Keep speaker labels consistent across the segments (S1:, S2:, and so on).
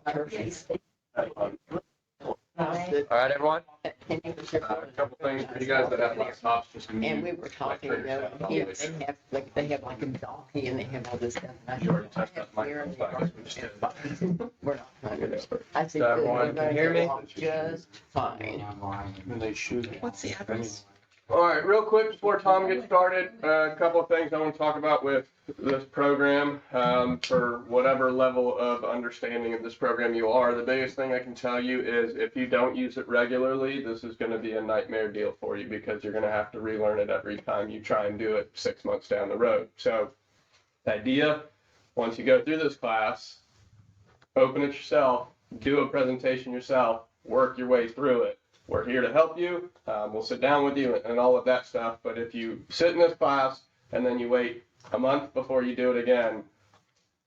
S1: All right, everyone.
S2: A couple things for you guys that have laptops, just
S1: And we were talking, you know, here they have like a donkey and they have all this stuff. And I
S2: You already
S1: said,
S2: touched that
S1: "I have
S2: microphone, so I guess we just did.
S1: we're not hungry." I said,
S2: So
S1: "Good,
S2: everyone
S1: we're
S2: can
S1: gonna
S2: hear
S1: get
S2: me?
S1: along just fine."
S2: And they shoot.
S3: What's the address?
S2: All right, real quick before Tom gets started, a couple of things I want to talk about with this program. For whatever level of understanding of this program you are, the biggest thing I can tell you is if you don't use it regularly, this is going to be a nightmare deal for you because you're going to have to relearn it every time you try and do it 6 months down the road. So the idea, once you go through this class, open it yourself, do a presentation yourself, work your way through it. We're here to help you. We'll sit down with you and all of that stuff. But if you sit in this class and then you wait a month before you do it again,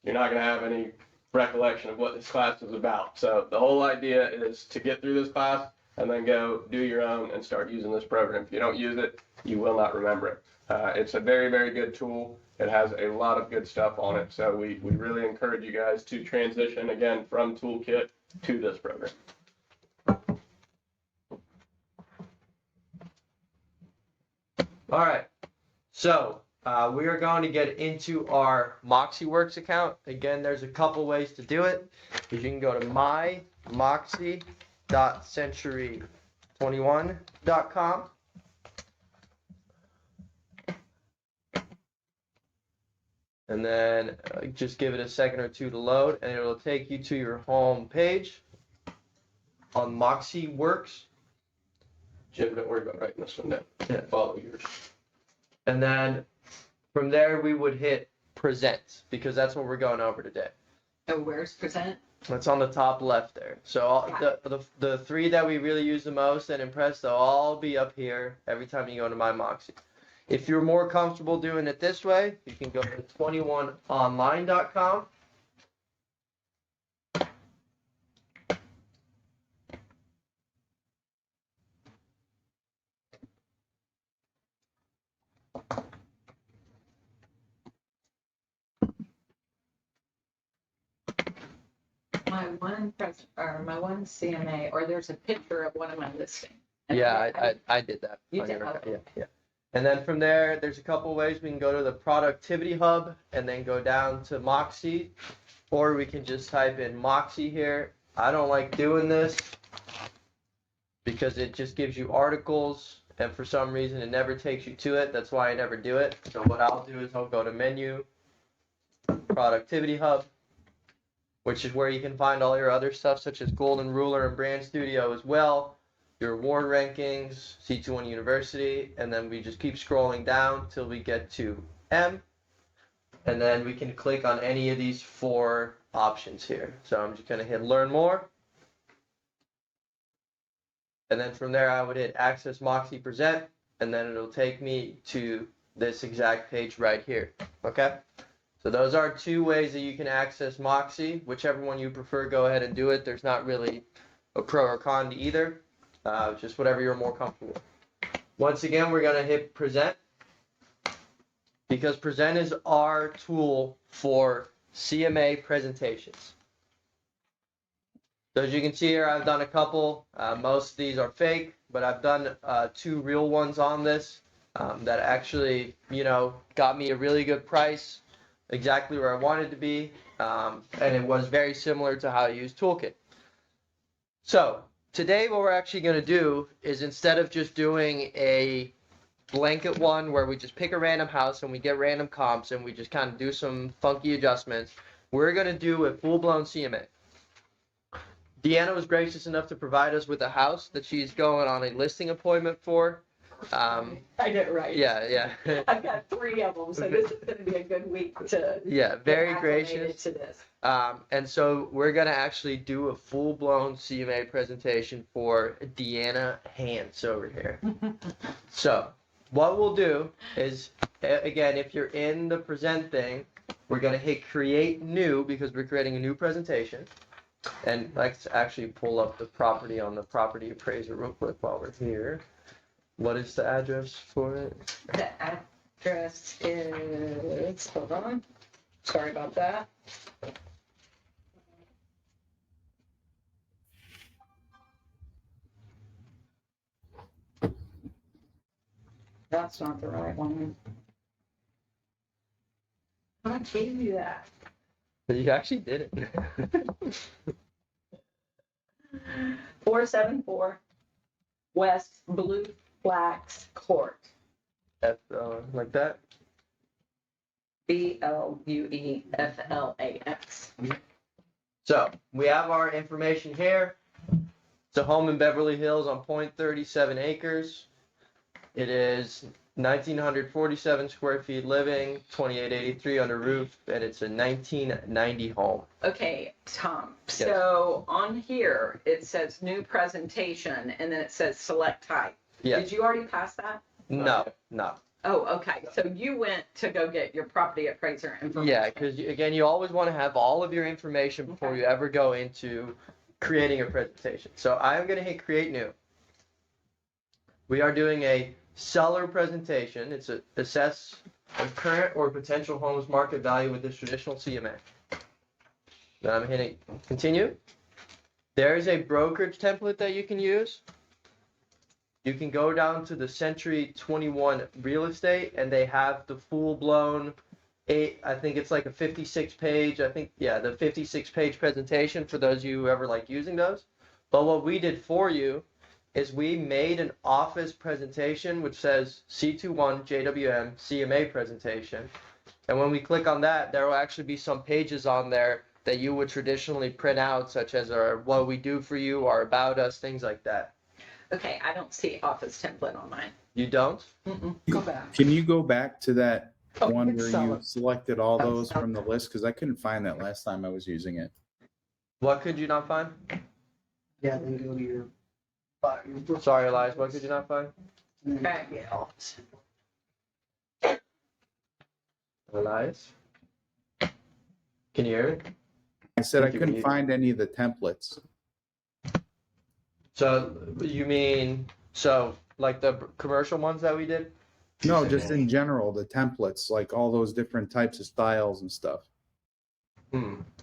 S2: you're not going to have any recollection of what this class is about. So the whole idea is to get through this class and then go do your own and start using this program. If you don't use it, you will not remember it. It's a very, very good tool. It has a lot of good stuff on it. So we really encourage you guys to transition again from Toolkit to this program.
S4: All right, so we are going to get into our MoxiWorks account. Again, there's a couple ways to do it. You can go to mymoxi.century21.com. And then just give it a second or two to load, and it'll take you to your home page on MoxiWorks.
S2: Jim, don't worry about writing this one down.
S4: Yeah.
S2: Follow yours.
S4: And then from there, we would hit present because that's what we're going over today.
S3: Oh, where's present?
S4: That's on the top left there. So all, the three that we really use the most and impress, they'll all be up here every time you go to My Moxi. If you're more comfortable doing it this way, you can go to 21online.com.
S3: My one CMA, or there's a picture of one of my listings.
S4: Yeah, I did that.
S3: You
S4: on
S3: did,
S4: your account.
S3: okay.
S4: Yeah. And then from there, there's a couple ways we can go to the productivity hub and then go down to Moxi, or we can just type in Moxi here. I don't like doing this because it just gives you articles, and for some reason it never takes you to it. That's why I never do it. So what I'll do is I'll go to menu, productivity hub, which is where you can find all your other stuff such as Golden Ruler and Brand Studio as well, your award rankings, C21 University, and then we just keep scrolling down till we get to M, and then we can click on any of these four options here. So I'm just going to hit learn more, and then from there I would hit access MoxiPresent, and then it'll take me to this exact page right here. Okay? So those are two ways that you can access Moxi. Whichever one you prefer, go ahead and do it. There's not really a pro or con to either. Just whatever you're more comfortable with. Once again, we're going to hit present because present is our tool for CMA presentations. So as you can see here, I've done a couple. Most of these are fake, but I've done two real ones on this that actually, got me a really good price. Exactly where I wanted to be, and it was very similar to how I use Toolkit. So today what we're actually going to do is, instead of just doing a blanket one where we just pick a random house and we get random comps and we just kind of do some funky adjustments, we're going to do a full-blown CMA. Deanna was gracious enough to provide us with a house that she's going on a listing appointment for.
S3: I did it right.
S4: Yeah.
S3: I've got 3 of them, so this is going to be a good week to
S4: very
S3: get
S4: gracious
S3: acclimated to this.
S4: And so we're going to actually do a full-blown CMA presentation for Deanna Hans over here. So what we'll do is, again, if you're in the present thing, we're going to hit create new because we're creating a new presentation. And let's actually pull up the property on the property appraiser real quick while we're here. What is the address for it?
S3: The address is, hold on, sorry about that. that's not the right one. I gave you that.
S4: You actually did it.
S3: 474 West Blue Flax Court.
S4: Like that.
S3: BLUEFLAX.
S4: So we have our information here. It's a home in Beverly Hills on 0.37 acres. It is 1,947 square feet living, 2,883 under roof, and it's a 1990 home.
S3: Okay, Tom, so on here, it says new presentation, and then it says select type.
S4: Yes.
S3: Did you already pass that?
S4: No.
S3: Oh, okay, so you went to go get your property appraiser information.
S4: Yeah, because again, you always want to have all of your information before you ever go into creating a presentation. So I'm going to hit create new. We are doing a seller presentation. It's a assess a current or potential home's market value with this traditional CMA. Then I'm hitting continue. There is a brokerage template that you can use. You can go down to the Century 21 Real Estate, and they have the full-blown I think it's like a 56 page, the 56 page presentation for those of you who ever like using those. But what we did for you is we made an office presentation which says C21 JWM CMA presentation. And when we click on that, there will actually be some pages on there that you would traditionally print out, such as our what we do for you, our about us, things like that.
S3: Okay, I don't see office template on mine.
S4: You don't?
S3: Go back.
S5: Can you go back to that
S1: Oh,
S5: one
S1: it's
S5: where you
S1: solid.
S5: selected all those from the list? Because I couldn't find that last time I was using it.
S4: What could you not find?
S1: Yeah, then go to your.
S4: Sorry, Elias, what could you not find?
S3: Okay.
S1: Yeah.
S4: Elias? Can you hear me?
S5: I said I
S4: Thank you,
S5: couldn't
S4: Pete.
S5: find any of the templates.
S4: So you mean like the commercial ones that we did?
S5: No, just in general, the templates, like all those different types of styles and stuff.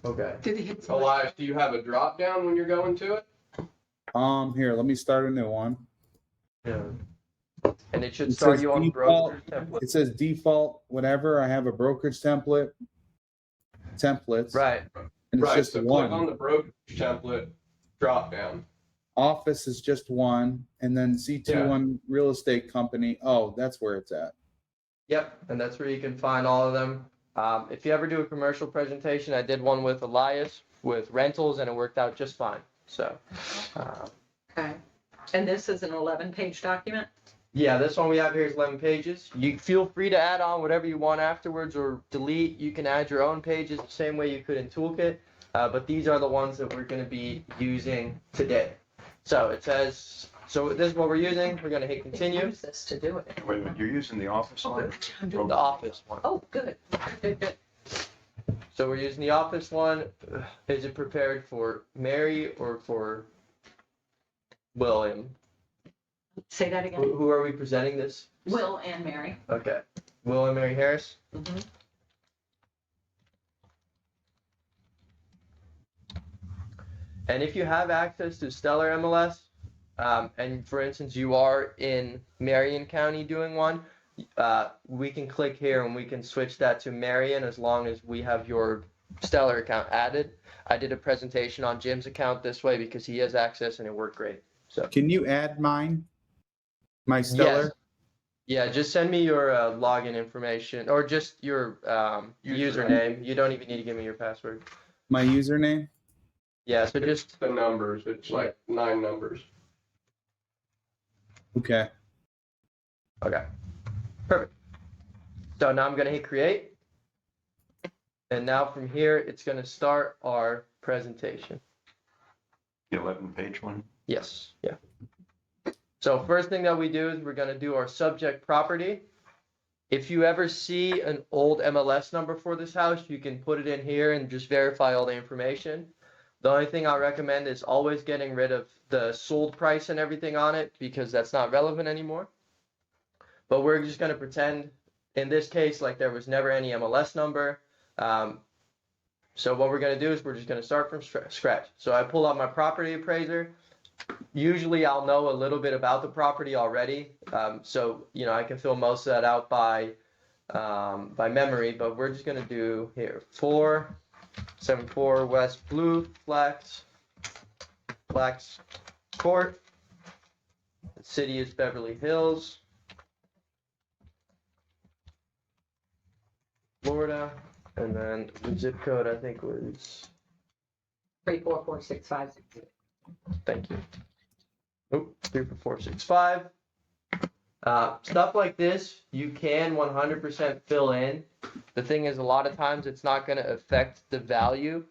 S4: Okay.
S1: Did he hit
S2: Elias, do you have a drop down when you're going to it?
S5: Here, let me start a new one.
S4: Yeah. And it should
S5: It
S4: start
S5: says
S4: you on
S5: default.
S4: brokerage template.
S5: It says default, whatever. I have a brokerage templates,
S4: Right.
S5: and it's
S2: Right,
S5: just
S2: so click on
S5: one.
S2: the brokerage template drop down.
S5: Office is just one, and then C21 real estate company. Oh, that's where it's at.
S4: Yep. And that's where you can find all of them. If you ever do a commercial presentation, I did one with Elias with rentals, and it worked out just fine. So,
S3: Okay. And this is an 11-page document?
S4: yeah, this one we have here is 11 pages. You feel free to add on whatever you want afterwards or delete. You can add your own pages the same way you could in Toolkit. But these are the ones that we're going to be using today. So it says, so this is what we're using. We're going to hit continue.
S3: Use this to do it.
S6: Wait a minute, you're using the office one?
S4: The office one.
S3: Oh, good. Good.
S4: So we're using the office one. Is it prepared for Mary or for William?
S3: Say that again.
S4: Who are we presenting this?
S3: Will and Mary.
S4: Okay. Will and Mary Harris?
S3: Mhm.
S4: And if you have access to Stellar MLS, and for instance, you are in Marion County doing one, we can click here and we can switch that to Marion as long as we have your Stellar account added. I did a presentation on Jim's account this way because he has access and it worked great. So
S5: Can you add mine? My Stellar?
S4: Yes. Yeah, just send me your login information or just your username. You don't even need to give me your password.
S5: My username?
S4: Yeah, so just
S2: The numbers, it's like 9 numbers.
S5: Okay.
S4: okay. Perfect. So now I'm going to hit create. And now from here, it's going to start our presentation.
S6: The 11-page one?
S4: Yes. Yeah. So first thing that we do is we're going to do our subject property. If you ever see an old MLS number for this house, you can put it in here and just verify all the information. The only thing I recommend is always getting rid of the sold price and everything on it because that's not relevant anymore. But we're just going to pretend in this case like there was never any MLS number. So what we're going to do is we're just going to start from scratch. So I pull out my property appraiser. Usually I'll know a little bit about the property already. So, I can fill most of that out by memory, but we're just gonna do here, 474 West Blue Flax Court. The city is Beverly Hills, Florida, and then the zip code I think was,
S3: 34465.
S4: thank you. 34465. Stuff like this, you can 100% fill in. The thing is, a lot of times it's not going to affect the value.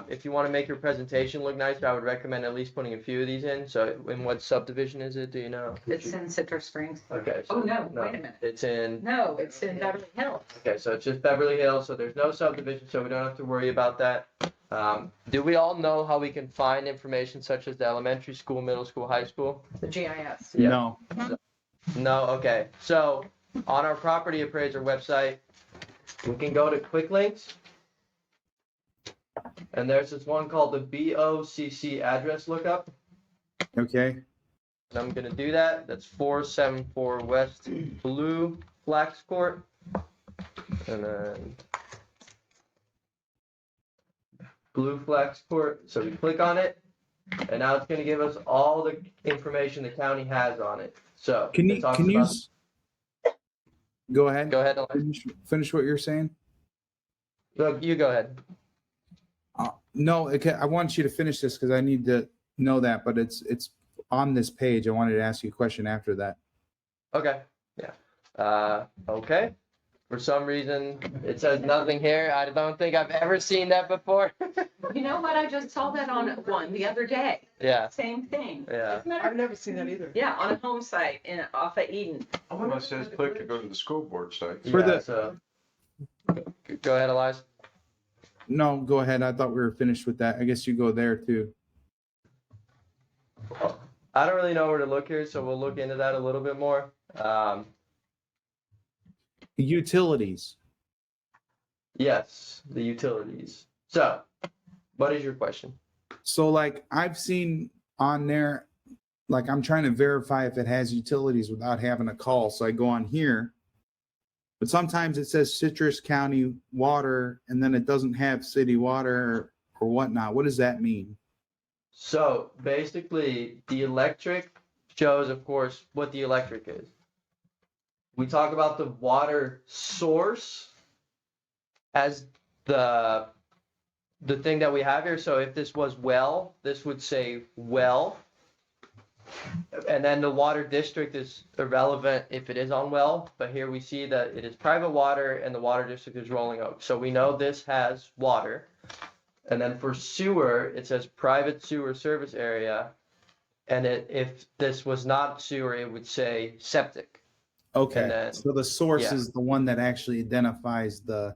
S4: If you want to make your presentation look nice, I would recommend at least putting a few of these in. So, in what subdivision is it? Do you know?
S3: It's in Citrus Springs.
S4: Okay.
S3: Oh, no, wait a minute.
S4: It's in.
S3: No, it's in Beverly Hills.
S4: Okay, so it's just Beverly Hills, so there's no subdivision, so we don't have to worry about that. Do we all know how we can find information such as the elementary school, middle school, high school?
S3: The GIS.
S4: Yeah.
S5: No.
S4: No, okay. So on our property appraiser website, we can go to quick links. And there's this one called the BOCC address lookup.
S5: Okay.
S4: And I'm gonna do that. That's 474 West Blue Flax Court. And then Blue Flax Court. So we click on it, and now it's gonna give us all the information the county has on it. So
S5: Can
S4: it
S5: you
S4: talks
S5: can you
S4: about-
S5: s- go ahead?
S4: go ahead, Elijah.
S5: Finish what you're saying.
S4: Look, you go ahead.
S5: No, okay, I want you to finish this because I need to know that, but it's on this page. I wanted to ask you a question after that.
S4: Okay, yeah. Okay. For some reason, it says nothing here. I don't think I've ever seen that before.
S3: You know what? I just saw that on one the other day.
S4: Yeah,
S3: Same thing.
S4: yeah.
S3: Isn't that-
S1: I've never seen that either.
S3: Yeah, on a home site off of Eden.
S6: Well, it says click to go to the school board site.
S5: For
S4: Yeah,
S5: the-
S4: so, go ahead, Elias.
S5: No, go ahead. I thought we were finished with that. I guess you go there too.
S4: I don't really know where to look here, so we'll look into that a little bit more.
S5: Utilities.
S4: Yes, the utilities. So, what is your question?
S5: So like I've seen on there, like I'm trying to verify if it has utilities without having a call. So I go on here, but sometimes it says Citrus County Water and then it doesn't have city water or whatnot. What does that mean?
S4: So, basically, the electric shows, of course, what the electric is. We talk about the water source as the thing that we have here. So if this was well, this would say well. And then the water district is irrelevant if it is on well, but here we see that it is private water and the water district is Rolling Oak. So we know this has water. And then for sewer, it says private sewer service area. And if this was not sewer, it would say septic.
S5: Okay.
S4: And then-
S5: So the source
S4: yeah.
S5: is the one that actually identifies the,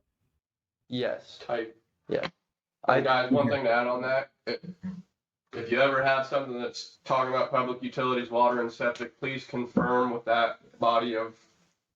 S4: Yes.
S2: Type.
S4: I-
S2: Guys, one thing to add on that. If you ever have something that's talking about public utilities, water and septic, please confirm with that body of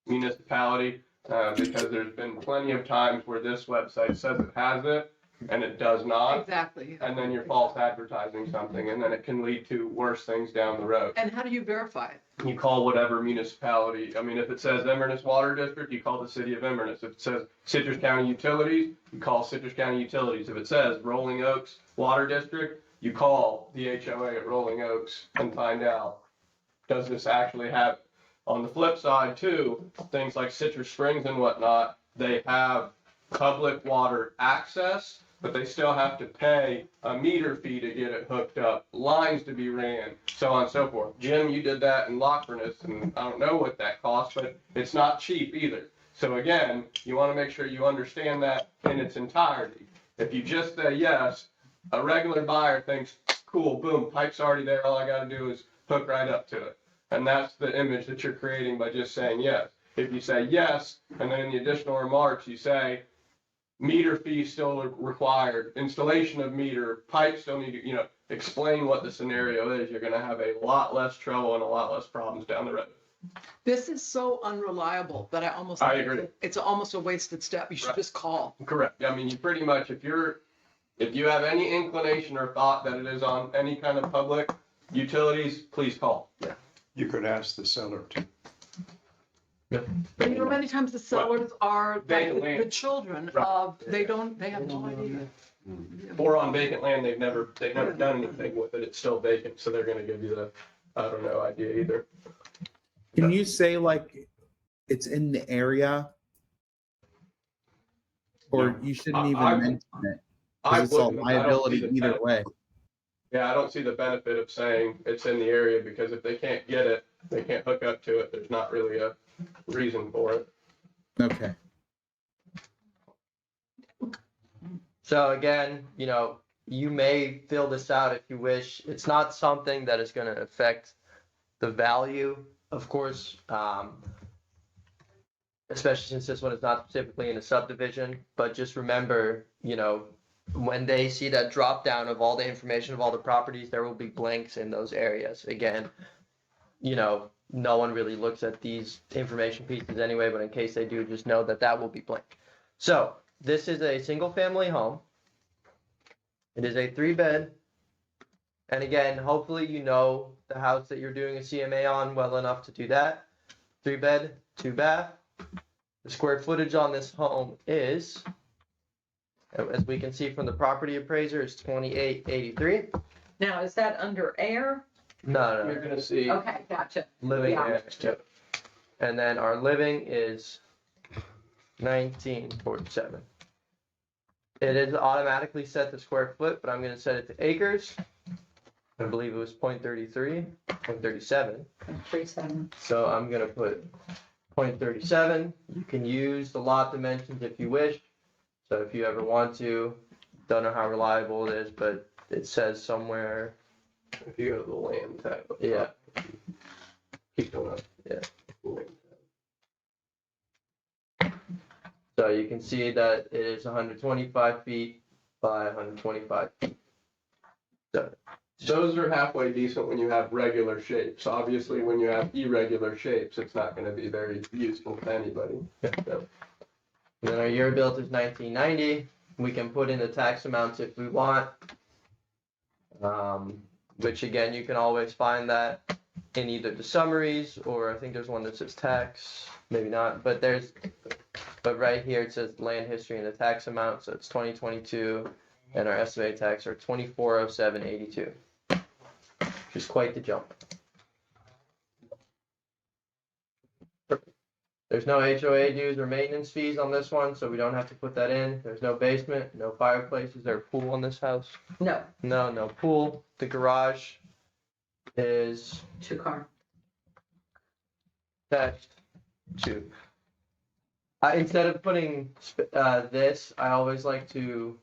S2: municipality, because there's been plenty of times where this website says it has it and it does not.
S1: Exactly.
S2: And then you're false advertising something, and then it can lead to worse things down the road.
S1: And how do you verify it?
S2: You call whatever municipality. I mean, if it says Inverness Water District, you call the city of Inverness. If it says Citrus County Utilities, you call Citrus County Utilities. If it says Rolling Oaks Water District, you call the HOA at Rolling Oaks and find out, does this actually have, on the flip side too, things like Citrus Springs and whatnot, they have public water access, but they still have to pay a meter fee to get it hooked up, lines to be ran, so on and so forth. Jim, you did that in Lockfurnace, and I don't know what that costs, but it's not cheap either. So again, you want to make sure you understand that in its entirety. If you just say yes, a regular buyer thinks, cool, boom, pipe's already there, all I gotta do is hook right up to it. And that's the image that you're creating by just saying yes. If you say yes, and then in the additional remarks, you say, meter fee still required, installation of meter, pipe still need to, explain what the scenario is, you're gonna have a lot less trouble and a lot less problems down the road.
S1: This is so unreliable that
S2: I agree.
S1: it's almost a wasted step. You should
S2: Right.
S1: just call.
S2: Correct. I mean, you pretty much, if you have any inclination or thought that it is on any kind of public Utilities, please call.
S6: You could ask the seller to.
S7: But you know, many times the sellers are
S2: Vacant
S7: like the
S2: land.
S7: children
S2: Right.
S7: of, they have no idea.
S2: Or on vacant land, they've never done anything with it, it's still vacant, so they're gonna give you the, I don't know, idea either.
S5: Can you say like it's in the area? Or
S2: No.
S5: you shouldn't even
S2: I-
S5: mention it,
S2: I
S5: because it's a
S2: wouldn't- I don't see
S5: liability
S2: the
S5: either
S2: benefit-
S5: way.
S2: Yeah, I don't see the benefit of saying it's in the area, because if they can't get it, they can't hook up to it, there's not really a reason for it.
S5: Okay.
S4: So again, you know, you may fill this out if you wish. It's not something that is going to affect the value, of course, especially since this one is not specifically in a subdivision. But just remember, you know, when they see that drop down of all the information of all the properties, there will be blanks in those areas. Again, you know, no one really looks at these information pieces anyway, but in case they do, just know that that will be blank. So this is a single family home. It is a 3-bed. And again, hopefully you know the house that you're doing a CMA on well enough to do that. 3-bed, 2-bath. The square footage on this home is, as we can see from the property appraiser, is 2883.
S3: Now, is that under air?
S4: No,
S2: You're gonna see.
S3: Okay, gotcha.
S4: living
S3: Yeah.
S4: area. Yep. And then our living is 1947. It is automatically set to square foot, but I'm going to set it to acres. I believe it was 0.33, 0.37.
S3: 37.
S4: So I'm going to put 0.37. You can use the lot dimensions if you wish. So if you ever want to, don't know how reliable it is, but it says somewhere.
S2: If you go to the land tab.
S4: Yeah.
S2: Keep going up.
S4: Yeah. So you can see that it is 125 feet by 125 feet. So,
S2: Those are halfway decent when you have regular shapes. Obviously, when you have irregular shapes, it's not gonna be very useful to anybody.
S4: and then our year built is 1990. We can put in the tax amounts if we want. Which again, you can always find that in either the summaries, or I think there's one that says tax, maybe not, but right here it says land history and the tax amount, so it's 2022, and our estimated tax are 2407.82, which is quite the jump. There's no HOA dues or maintenance fees on this one, so we don't have to put that in. There's no basement, no fireplace. Is there a pool on this house?
S3: No,
S4: No pool. The garage is
S3: 2-car.
S4: attached to. Instead of putting this, I always like to,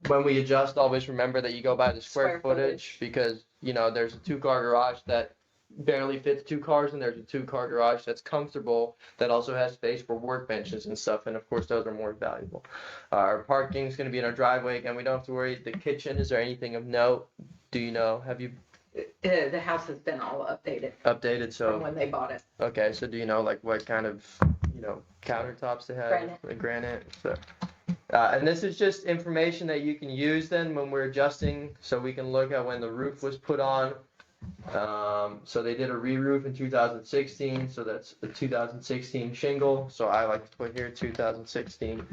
S4: when we adjust, always remember that you go by the square
S3: Square
S4: footage, because, you know, there's a 2-car garage that barely fits 2 cars, and there's a 2-car garage that's comfortable, that also has space for workbenches and stuff, and of course those are more valuable. Our parking is going to be in our driveway. Again, we don't have to worry. The kitchen, is there anything of note? Do you know? Have you
S3: The house has been all updated
S4: updated?
S3: from
S4: So
S3: when they bought it.
S4: okay, so do you know like what kind of, you know, countertops they have?
S3: Granite.
S4: Like granite. So, and this is just information that you can use then when we're adjusting, so we can look at when the roof was put on. So they did a re-roof in 2016, so that's a 2016 shingle. So I like to put here 2016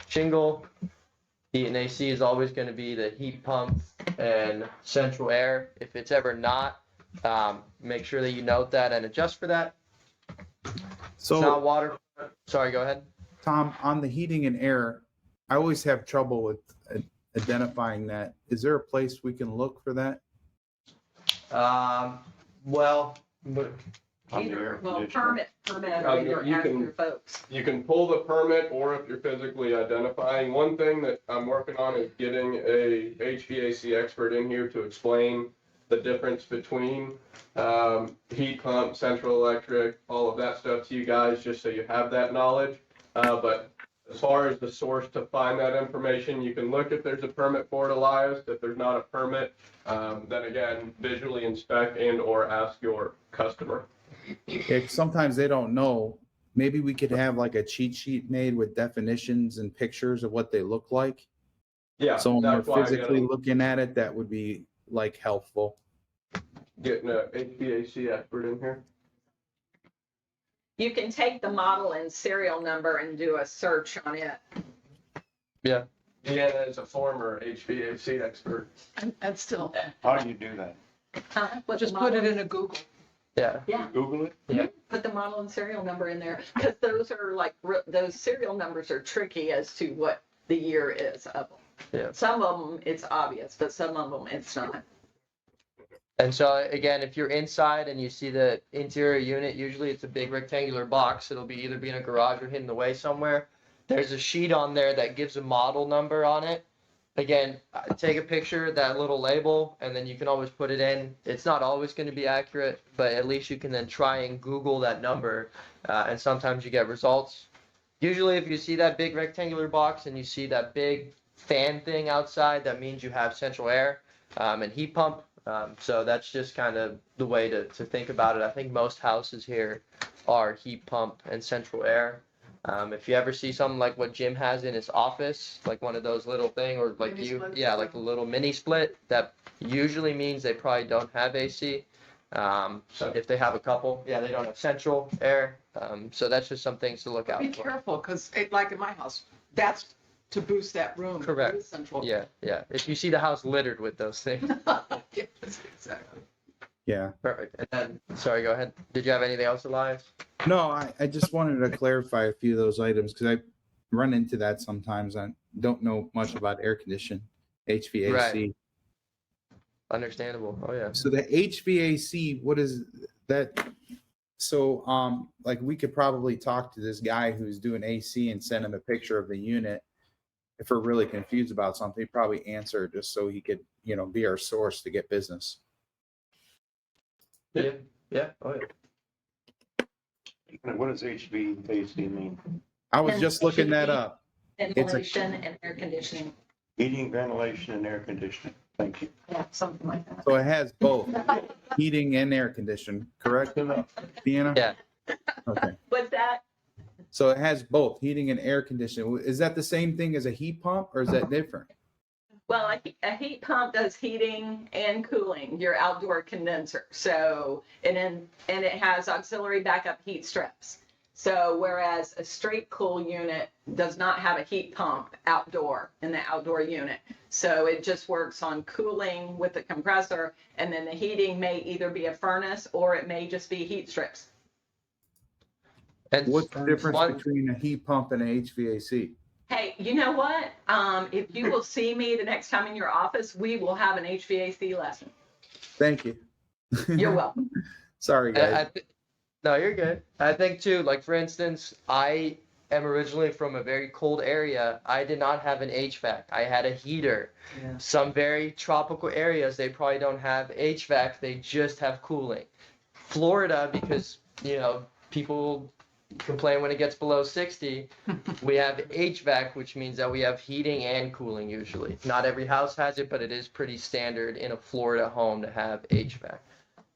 S4: shingle. Heat and AC is always going to be the heat pump and central air. If it's ever not, make sure that you note that and adjust for that. It's not
S5: So,
S4: water. Sorry, go ahead.
S5: Tom, on the heating and air, I always have trouble with identifying that. Is there a place we can look for that?
S4: Well,
S3: Either, well, permit,
S2: Yeah,
S3: or
S2: you
S3: ask
S2: can-
S3: your folks.
S2: You can pull the permit, or if you're physically identifying, one thing that I'm working on is getting a HVAC expert in here to explain the difference between heat pump, central electric, all of that stuff to you guys, just so you have that knowledge. But as far as the source to find that information, you can look if there's a permit for it, Elias. If there's not a permit, then again, visually inspect and or ask your customer.
S5: Yeah, sometimes they don't know. Maybe we could have like a cheat sheet made with definitions and pictures of what they look like.
S2: Yeah,
S5: So when we're
S2: that's why I
S5: physically
S2: gotta-
S5: looking at it, that would be like helpful.
S2: getting a HVAC expert in here.
S3: You can take the model and serial number and do a search on it.
S2: Yeah, as a former HVAC expert.
S7: And still,
S6: How do you do that?
S3: Put
S7: just
S3: the
S7: put
S3: model-
S7: it in a Google.
S4: Yeah.
S3: Yeah,
S6: Google it?
S3: put the model and serial number in there, because those are like, those serial numbers are tricky as to what the year is of them.
S4: Yeah.
S3: Some of them, it's obvious, but some of them, it's not.
S4: And so again, if you're inside and you see the interior unit, usually it's a big rectangular box. It'll be either be in a garage or hidden away somewhere. There's a sheet on there that gives a model number on it. Again, take a picture, that little label, and then you can always put it in. It's not always going to be accurate, but at least you can then try and Google that number, and sometimes you get results. Usually if you see that big rectangular box and you see that big fan thing outside, that means you have central air and heat pump. So that's just kind of the way to think about it. I think most houses here are heat pump and central air. If you ever see something like what Jim has in his office, like one of those little thing, or like
S7: Mini splits?
S4: like a little mini split, that usually means they probably don't have AC. If they have a couple, they don't have central air. So that's just some things to look out
S7: Be
S4: for.
S7: careful, because like in my house, that's to boost that room.
S4: Correct.
S7: It's central.
S4: Yeah. If you see the house littered with those things.
S7: Yes, exactly.
S5: Yeah.
S4: Perfect. And then, sorry, go ahead. Did you have anything else, Elias?
S5: No, I just wanted to clarify a few of those items because I run into that sometimes. I don't know much about air conditioning, HVAC.
S4: Right. Understandable. Oh yeah.
S5: So the HVAC, what is that? So, like we could probably talk to this guy who's doing AC and send him a picture of the unit. If we're really confused about something, he'd probably answer just so he could, be our source to get business.
S4: Yeah. Oh yeah.
S6: What does HVAC mean?
S5: I was just looking that up.
S3: Ventilation and air conditioning,
S6: Heating, ventilation, and air conditioning. Thank you.
S3: yeah, something like that.
S5: So it has both heating and air conditioning, correct, Deanna?
S4: Yeah.
S5: Okay.
S3: What's that?
S5: So it has both heating and air conditioning. Is that the same thing as a heat pump or is that different?
S3: Well, a heat pump does heating and cooling, your outdoor condenser. So, and it has auxiliary backup heat strips. So whereas a straight cool unit does not have a heat pump outdoor in the outdoor unit. So it just works on cooling with the compressor, and then the heating may either be a furnace or it may just be heat strips.
S4: And
S5: What's the difference
S4: one-
S5: between a heat pump and an HVAC?
S3: Hey, you know what? If you will see me the next time in your office, we will have an HVAC lesson.
S5: Thank you.
S3: You're welcome.
S5: Sorry, guys.
S4: No, you're good. I think too, like for instance, I am originally from a very cold area. I did not have an HVAC. I had a heater.
S7: Yeah.
S4: Some very tropical areas, they probably don't have HVAC. They just have cooling. Florida, because, people complain when it gets below 60, we have HVAC, which means that we have heating and cooling usually. Not every house has it, but it is pretty standard in a Florida home to have HVAC.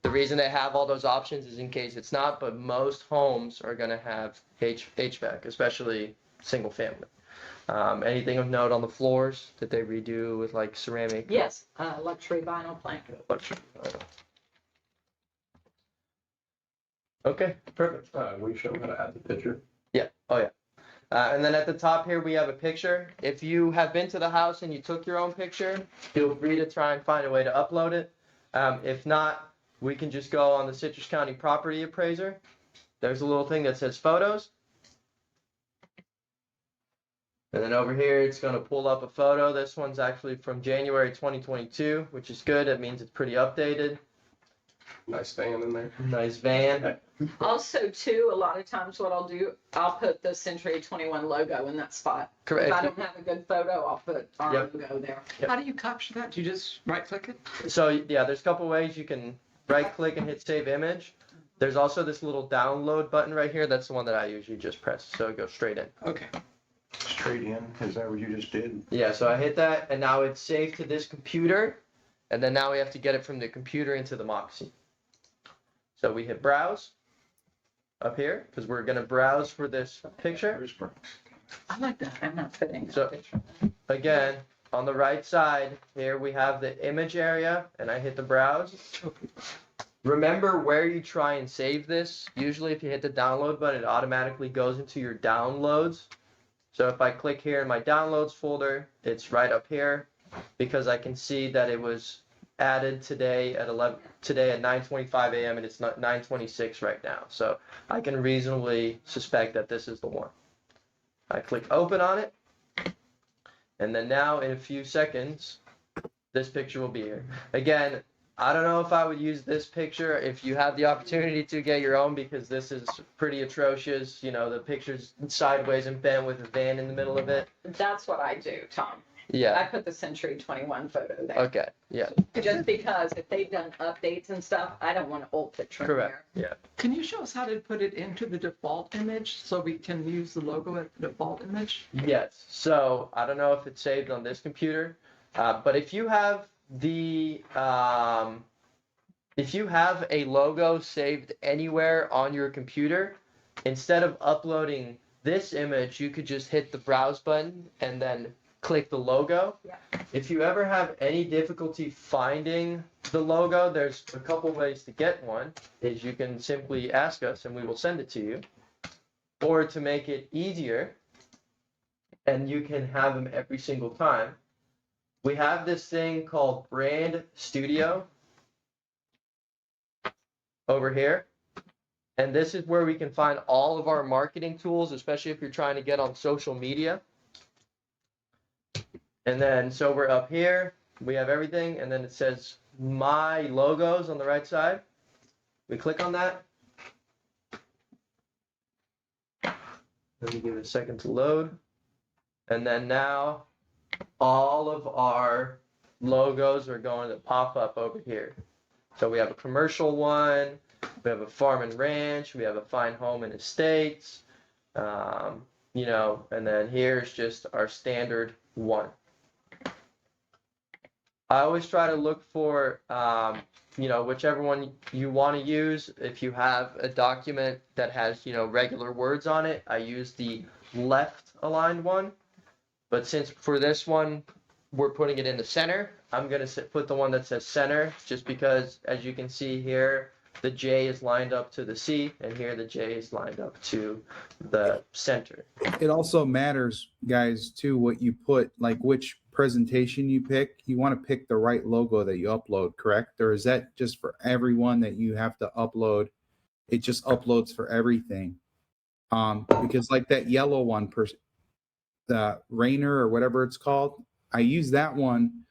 S4: The reason they have all those options is in case it's not, but most homes are going to have HVAC, especially single family. Anything of note on the floors that they redo with like ceramic?
S3: Yes, luxury vinyl plank.
S4: Okay, perfect.
S2: We show how to add the picture.
S4: Yeah. Oh yeah. And then at the top here we have a picture. If you have been to the house and you took your own picture, feel free to try and find a way to upload it. If not, we can just go on the Citrus County Property Appraiser. There's a little thing that says photos. And then over here, it's going to pull up a photo. This one's actually from January 2022, which is good. It means it's pretty updated.
S2: Nice fan in there.
S4: Nice van.
S3: Also, too, a lot of times what I'll do, I'll put the Century 21 logo in that spot.
S4: Correct.
S3: If I don't have a good photo, I'll put our
S4: Yep.
S3: logo there.
S4: Yep.
S7: How do you capture that? Do you just right click it?
S4: So yeah, there's a couple ways you can right click and hit save image. There's also this little download button right here. That's the one that I usually just press, so it goes straight in.
S7: Okay.
S6: Straight in, is that what you just did?
S4: Yeah, so I hit that, and now it's saved to this computer, and then now we have to get it from the computer into the Moxi. So we hit browse up here, because we're going to browse for this picture.
S6: Where's Brooks?
S3: I like that. I'm not fitting.
S4: So again, on the right side here we have the image area, and I hit the browse. Remember where you try and save this. Usually if you hit the download button, it automatically goes into your downloads. So if I click here in my downloads folder, it's right up here because I can see that it was added today at 9:25 a.m. and it's not 9:26 right now. So I can reasonably suspect that this is the one. I click open on it, and then now in a few seconds, this picture will be here. Again, I don't know if I would use this picture if you have the opportunity to get your own, because this is pretty atrocious. You know, the picture's sideways and bent with a van in the middle of it.
S3: That's what I do, Tom.
S4: Yeah.
S3: I put the Century 21 photo there.
S4: Okay. Yeah.
S3: Just because if they've done updates and stuff, I don't want an old picture in
S4: Correct.
S3: there.
S4: Yeah.
S7: Can you show us how to put it into the default image so we can use the logo as the default image?
S4: Yes. So I don't know if it's saved on this computer, but if you have a logo saved anywhere on your computer, instead of uploading this image, you could just hit the browse button and then click the logo.
S3: Yeah.
S4: If you ever have any difficulty finding the logo, there's a couple ways to get one. Is you can simply ask us and we will send it to you. Or to make it easier, and you can have them every single time, we have this thing called Brand Studio over here. And this is where we can find all of our marketing tools, especially if you're trying to get on social media. And then, so we're up here, we have everything, and then it says My Logos on the right side. We click on that. Let me give it a second to load. And then now, all of our logos are going to pop up over here. So we have a commercial one, we have a farm and ranch, we have a fine home and estates, you know, and then here's just our standard one. I always try to look for, you know, whichever one you want to use. If you have a document that has, you know, regular words on it, I use the left aligned one. But since for this one, we're putting it in the center, I'm going to put the one that says center, just because, as you can see here, the J is lined up to the C, and here the J is lined up to the center.
S5: It also matters, guys, too, what you put, like which presentation you pick. You want to pick the right logo that you upload, correct? Or is that just for everyone that you have to upload? It just uploads for everything. Because like that yellow one, the Rainer or whatever it's called, I use that one.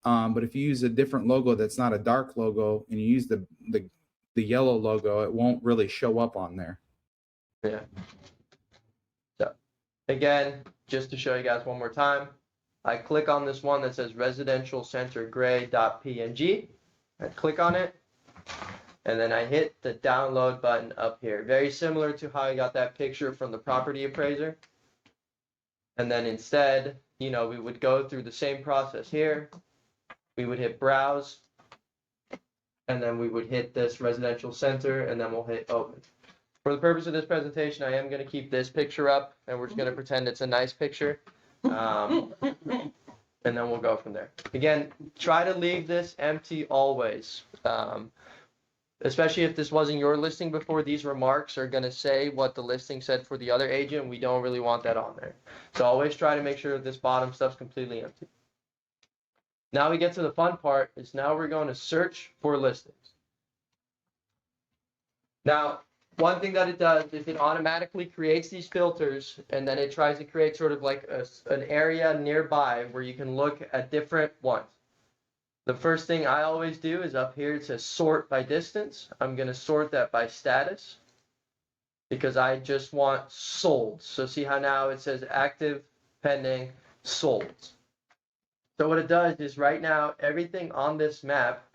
S5: But if you use a different logo that's not a dark logo and you use the yellow logo, it won't really show up on there.
S4: Yeah. So again, just to show you guys one more time, I click on this one that says residential center gray.png. I click on it, and then I hit the download button up here. Very similar to how I got that picture from the property appraiser. And then instead, you know, we would go through the same process here. We would hit browse, and then we would hit this residential center, and then we'll hit open. For the purpose of this presentation, I am going to keep this picture up, and we're just going to pretend it's a nice picture. And then we'll go from there. Again, try to leave this empty always. Especially if this wasn't your listing before, these remarks are going to say what the listing said for the other agent. We don't really want that on there. So always try to make sure this bottom stuff's completely empty. Now we get to the fun part, is now we're going to search for listings. Now, one thing that it does is it automatically creates these filters, and then it tries to create sort of like an area nearby where you can look at different ones. The first thing I always do is up here, it says sort by distance. I'm going to sort that by status because I just want sold. So see how now it says active, pending, sold. So what it does is right now, everything on this map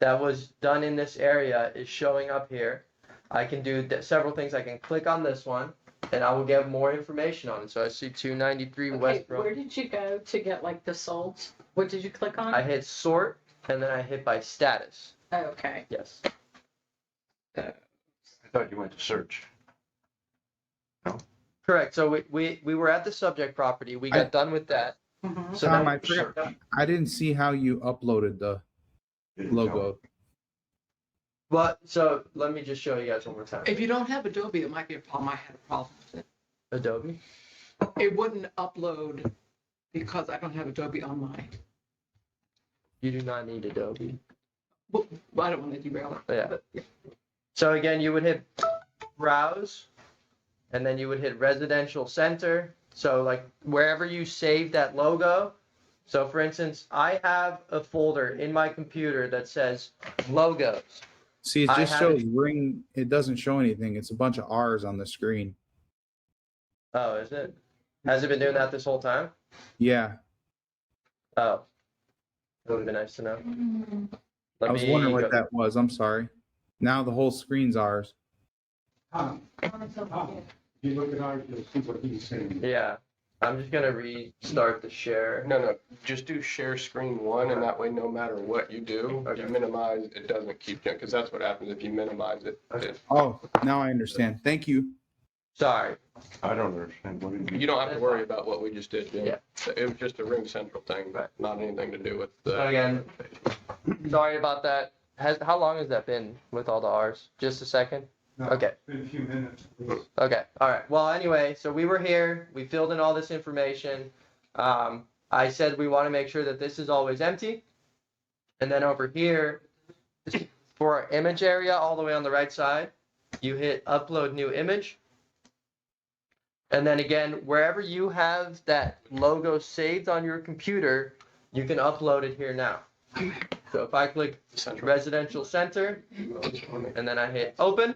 S4: that was done in this area is showing up here. I can do several things. I can click on this one, and I will get more information on it. So I see 293 West Road.
S3: Where did you go to get like the solds? What did you click on?
S4: I hit sort, and then I hit by status.
S3: Oh, okay.
S4: Yes.
S6: I thought you went to search.
S4: Correct. So we were at the subject property. We got done with that.
S3: Mhm.
S4: So
S5: Tom,
S4: now,
S5: I forgot. I didn't see how you uploaded the logo.
S4: but so let me just show you guys one more time.
S7: If you don't have Adobe, it might be a problem. I had a problem with it.
S4: Adobe.
S7: It wouldn't upload because I don't have Adobe on mine.
S4: You do not need Adobe.
S7: Well, I don't want to derail it.
S4: Yeah.
S7: But,
S4: So again, you would hit browse, and then you would hit residential center. So like wherever you save that logo. So for instance, I have a folder in my computer that says logos.
S5: See, it
S4: I
S5: just
S4: have
S5: shows ring. It doesn't show anything. It's a bunch of R's on the screen.
S4: Oh, is it? Has it been doing that this whole time?
S5: Yeah,
S4: Oh, that would have been nice to know. Let
S5: I was
S4: me
S5: wondering what
S4: go-
S5: that was. I'm sorry. Now the whole screen's ours.
S6: You look at ours, you'll see what he's saying.
S4: Yeah, I'm just gonna restart the share.
S2: No, just do share screen one, and that way, no matter what you do,
S4: Okay.
S2: you minimize, it doesn't keep you, because that's what happens if you minimize it.
S4: Okay.
S5: Oh, now I understand. Thank you.
S4: Sorry.
S6: I don't understand what he
S2: You don't have to worry about what we just did, Jim.
S4: Yeah.
S2: It was just a Ring Central thing, but not anything to do with
S4: So
S2: the.
S4: again, sorry about that. How long has that been with all the R's? Just a second? Okay.
S6: In a few minutes, please.
S4: Okay. All right. Well, anyway, so we were here. We filled in all this information. I said we want to make sure that this is always empty. And then over here, for our image area, all the way on the right side, you hit upload new image. And then again, wherever you have that logo saved on your computer, you can upload it here now. So if I click
S2: Central.
S4: residential center, and then I hit open,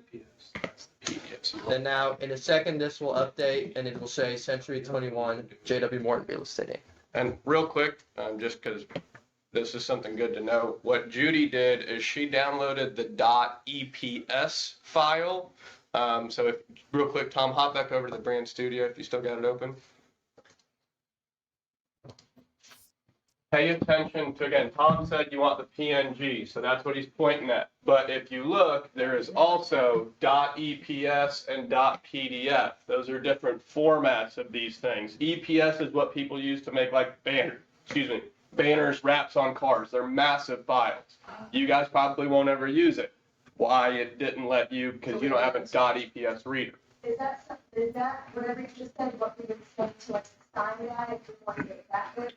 S4: then now in a second this will update and it will say Century 21 JW Morton Real Estate Inc.
S2: And real quick, just because this is something good to know, what Judy did is she downloaded the .eps file. So if, real quick, Tom, hop back over to the brand studio if you still got it open. Pay attention to, again, Tom said you want the PNG, so that's what he's pointing at. But if you look, there is also .eps and .pdf. Those are different formats of these things. EPS is what people use to make like banners, wraps on cars. They're massive files. You guys probably won't ever use it. Why it didn't let you, because you don't have an .eps reader.
S8: Is that whatever you just said, what we would say to like sign that if you want to get it back with?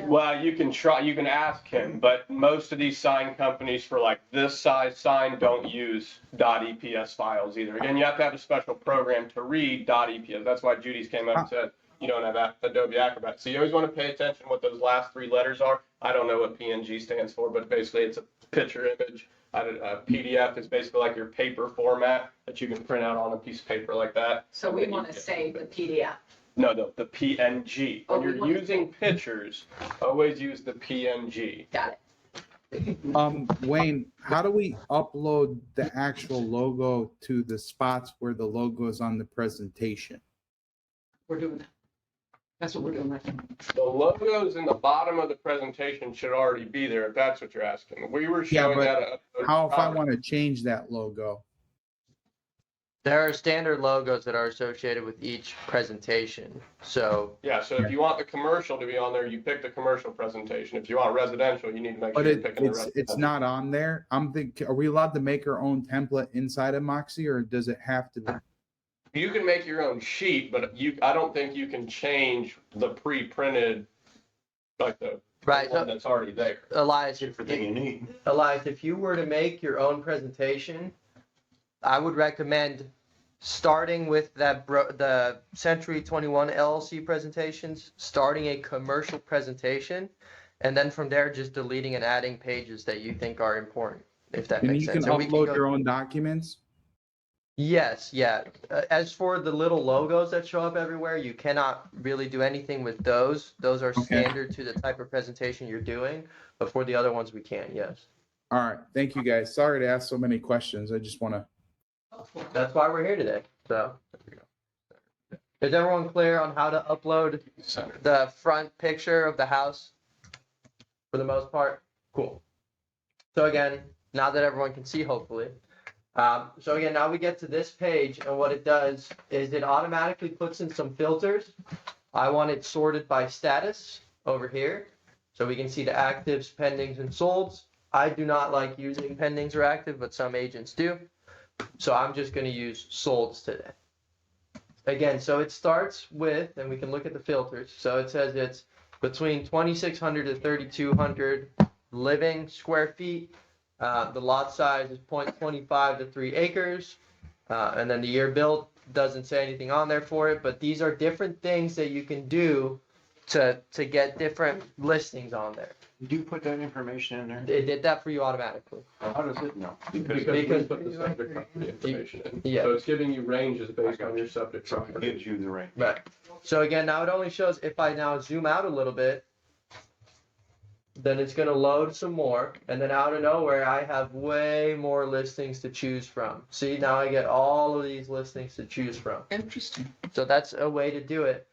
S2: Well, you can ask him, but most of these sign companies for like this size sign don't use .eps files either. Again, you have to have a special program to read .eps. That's why Judy's came up and said, you don't have Adobe Acrobat. So you always want to pay attention to what those last three letters are. I don't know what PNG stands for, but basically it's a picture image. PDF is basically like your paper format that you can print out on a piece of paper like that.
S3: So we want to save the PDF.
S2: No, the PNG.
S3: Oh,
S2: When
S3: we
S2: you're
S3: want to
S2: using pictures, always use the PNG.
S3: Got it.
S5: Wayne, how do we upload the actual logo to the spots where the logo is on the presentation?
S7: We're doing that. That's what we're doing right now.
S2: The logos in the bottom of the presentation should already be there, if that's what you're asking. We were
S5: Yeah,
S2: showing
S5: but
S2: that.
S5: How if I want to change that logo?
S4: There are standard logos that are associated with each presentation. So
S2: Yeah, so if you want the commercial to be on there, you pick the commercial presentation. If you want residential, you need to make sure
S5: But
S2: you're picking the
S5: it's
S2: residential.
S5: not on there. I'm thinking, are we allowed to make our own template inside of Moxi, or does it have to be?
S2: You can make your own sheet, but I don't think you can change the pre-printed, like the
S4: right,
S2: one
S4: so,
S2: that's already there.
S4: Elias,
S6: Everything you need.
S4: Elias, if you were to make your own presentation, I would recommend starting with the Century 21 LLC presentations, starting a commercial presentation, and then from there just deleting and adding pages that you think are important, if that
S5: And
S4: makes
S5: you can
S4: sense. And we
S5: upload
S4: go-
S5: your own documents?
S4: Yes, yeah. As for the little logos that show up everywhere, you cannot really do anything with those. Those are
S5: Okay.
S4: standard to the type of presentation you're doing. But for the other ones, we can, yes.
S5: All right. Thank you, guys. Sorry to ask so many questions. I just want to.
S4: That's why we're here today. So, is everyone clear on how to upload
S2: Center.
S4: the front picture of the house for the most part? Cool. So again, now that everyone can see, hopefully. So again, now we get to this page, and what it does is it automatically puts in some filters. I want it sorted by status. over here. So we can see the actives, pendings, and solds. I do not like using pendings or active, but some agents do. So I'm just going to use solds today. Again, so it starts with, and we can look at the filters. So it says it's between 2,600 to 3,200 living square feet. The lot size is 0.25 to 3 acres. And then the year built doesn't say anything on there for it, but these are different things that you can do to get different listings on there.
S6: Do you put that information in there?
S4: It did that for you automatically.
S6: How does it know?
S2: Because we put the subject property information in.
S4: Yeah.
S2: So it's giving you ranges based on your subject
S6: So it
S2: property.
S6: gives you the range.
S4: Right. So again, now it only shows, if I now zoom out a little bit, then it's going to load some more. And then out of nowhere, I have way more listings to choose from. See, now I get all of these listings to choose from.
S7: Interesting.
S4: So that's a way to do it.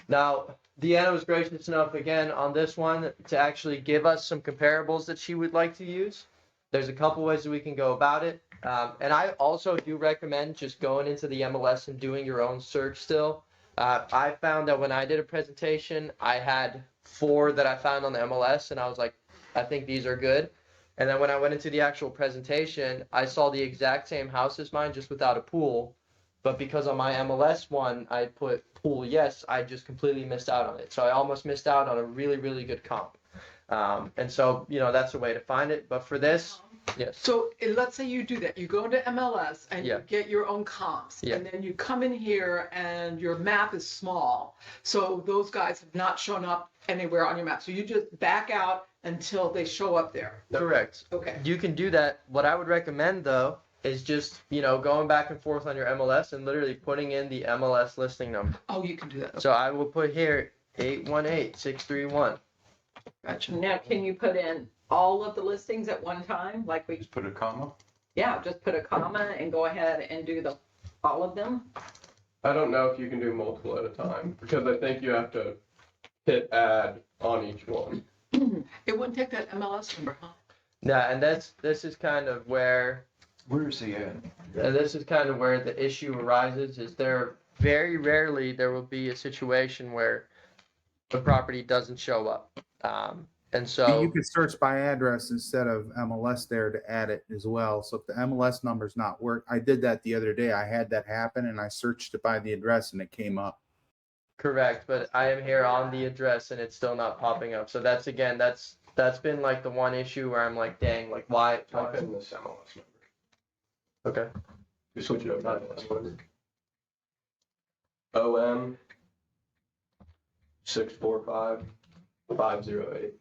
S4: Now, Deanna was gracious enough again on this one to actually give us some comparables that she would like to use. There's a couple ways that we can go about it. And I also do recommend just going into the MLS and doing your own search still. I found that when I did a presentation, I had 4 that I found on the MLS, and I was like, I think these are good. And then when I went into the actual presentation, I saw the exact same house as mine, just without a pool. But because on my MLS one, I put pool yes, I just completely missed out on it. So I almost missed out on a really, really good comp. And so, that's a way to find it. But for this, yes.
S7: So let's say you do that. You go into MLS and
S4: Yeah.
S7: you get your own comps.
S4: Yeah.
S7: And then you come in here and your map is small. So those guys have not shown up anywhere on your map. So you just back out until they show up there.
S4: Correct.
S7: Okay.
S4: You can do that. What I would recommend, though, is just, going back and forth on your MLS and literally putting in the MLS listing number.
S7: Oh, you can do that.
S4: So I will put here 818631.
S7: Gotcha.
S3: Now, can you put in all of the listings at one time? Like we,
S6: Just put a comma.
S3: yeah, just put a comma and go ahead and do all of them?
S2: I don't know if you can do multiple at a time, because I think you have to hit add on each one.
S7: It wouldn't take that MLS number, huh?
S4: Yeah, and this is kind of where
S6: Where's the ad?
S4: the issue arises. Is there very rarely there will be a situation where the property doesn't show up, and so
S5: You could search by address instead of MLS there to add it as well. So if the MLS number's not work, I did that the other day. I had that happen and I searched it by the address and it came up.
S4: correct. But I am here on the address and it's still not popping up. So that's been like the one issue where I'm like, dang, like why?
S2: Type in this MLS number.
S4: Okay.
S2: You switch it over to MLS number. OM 645 508.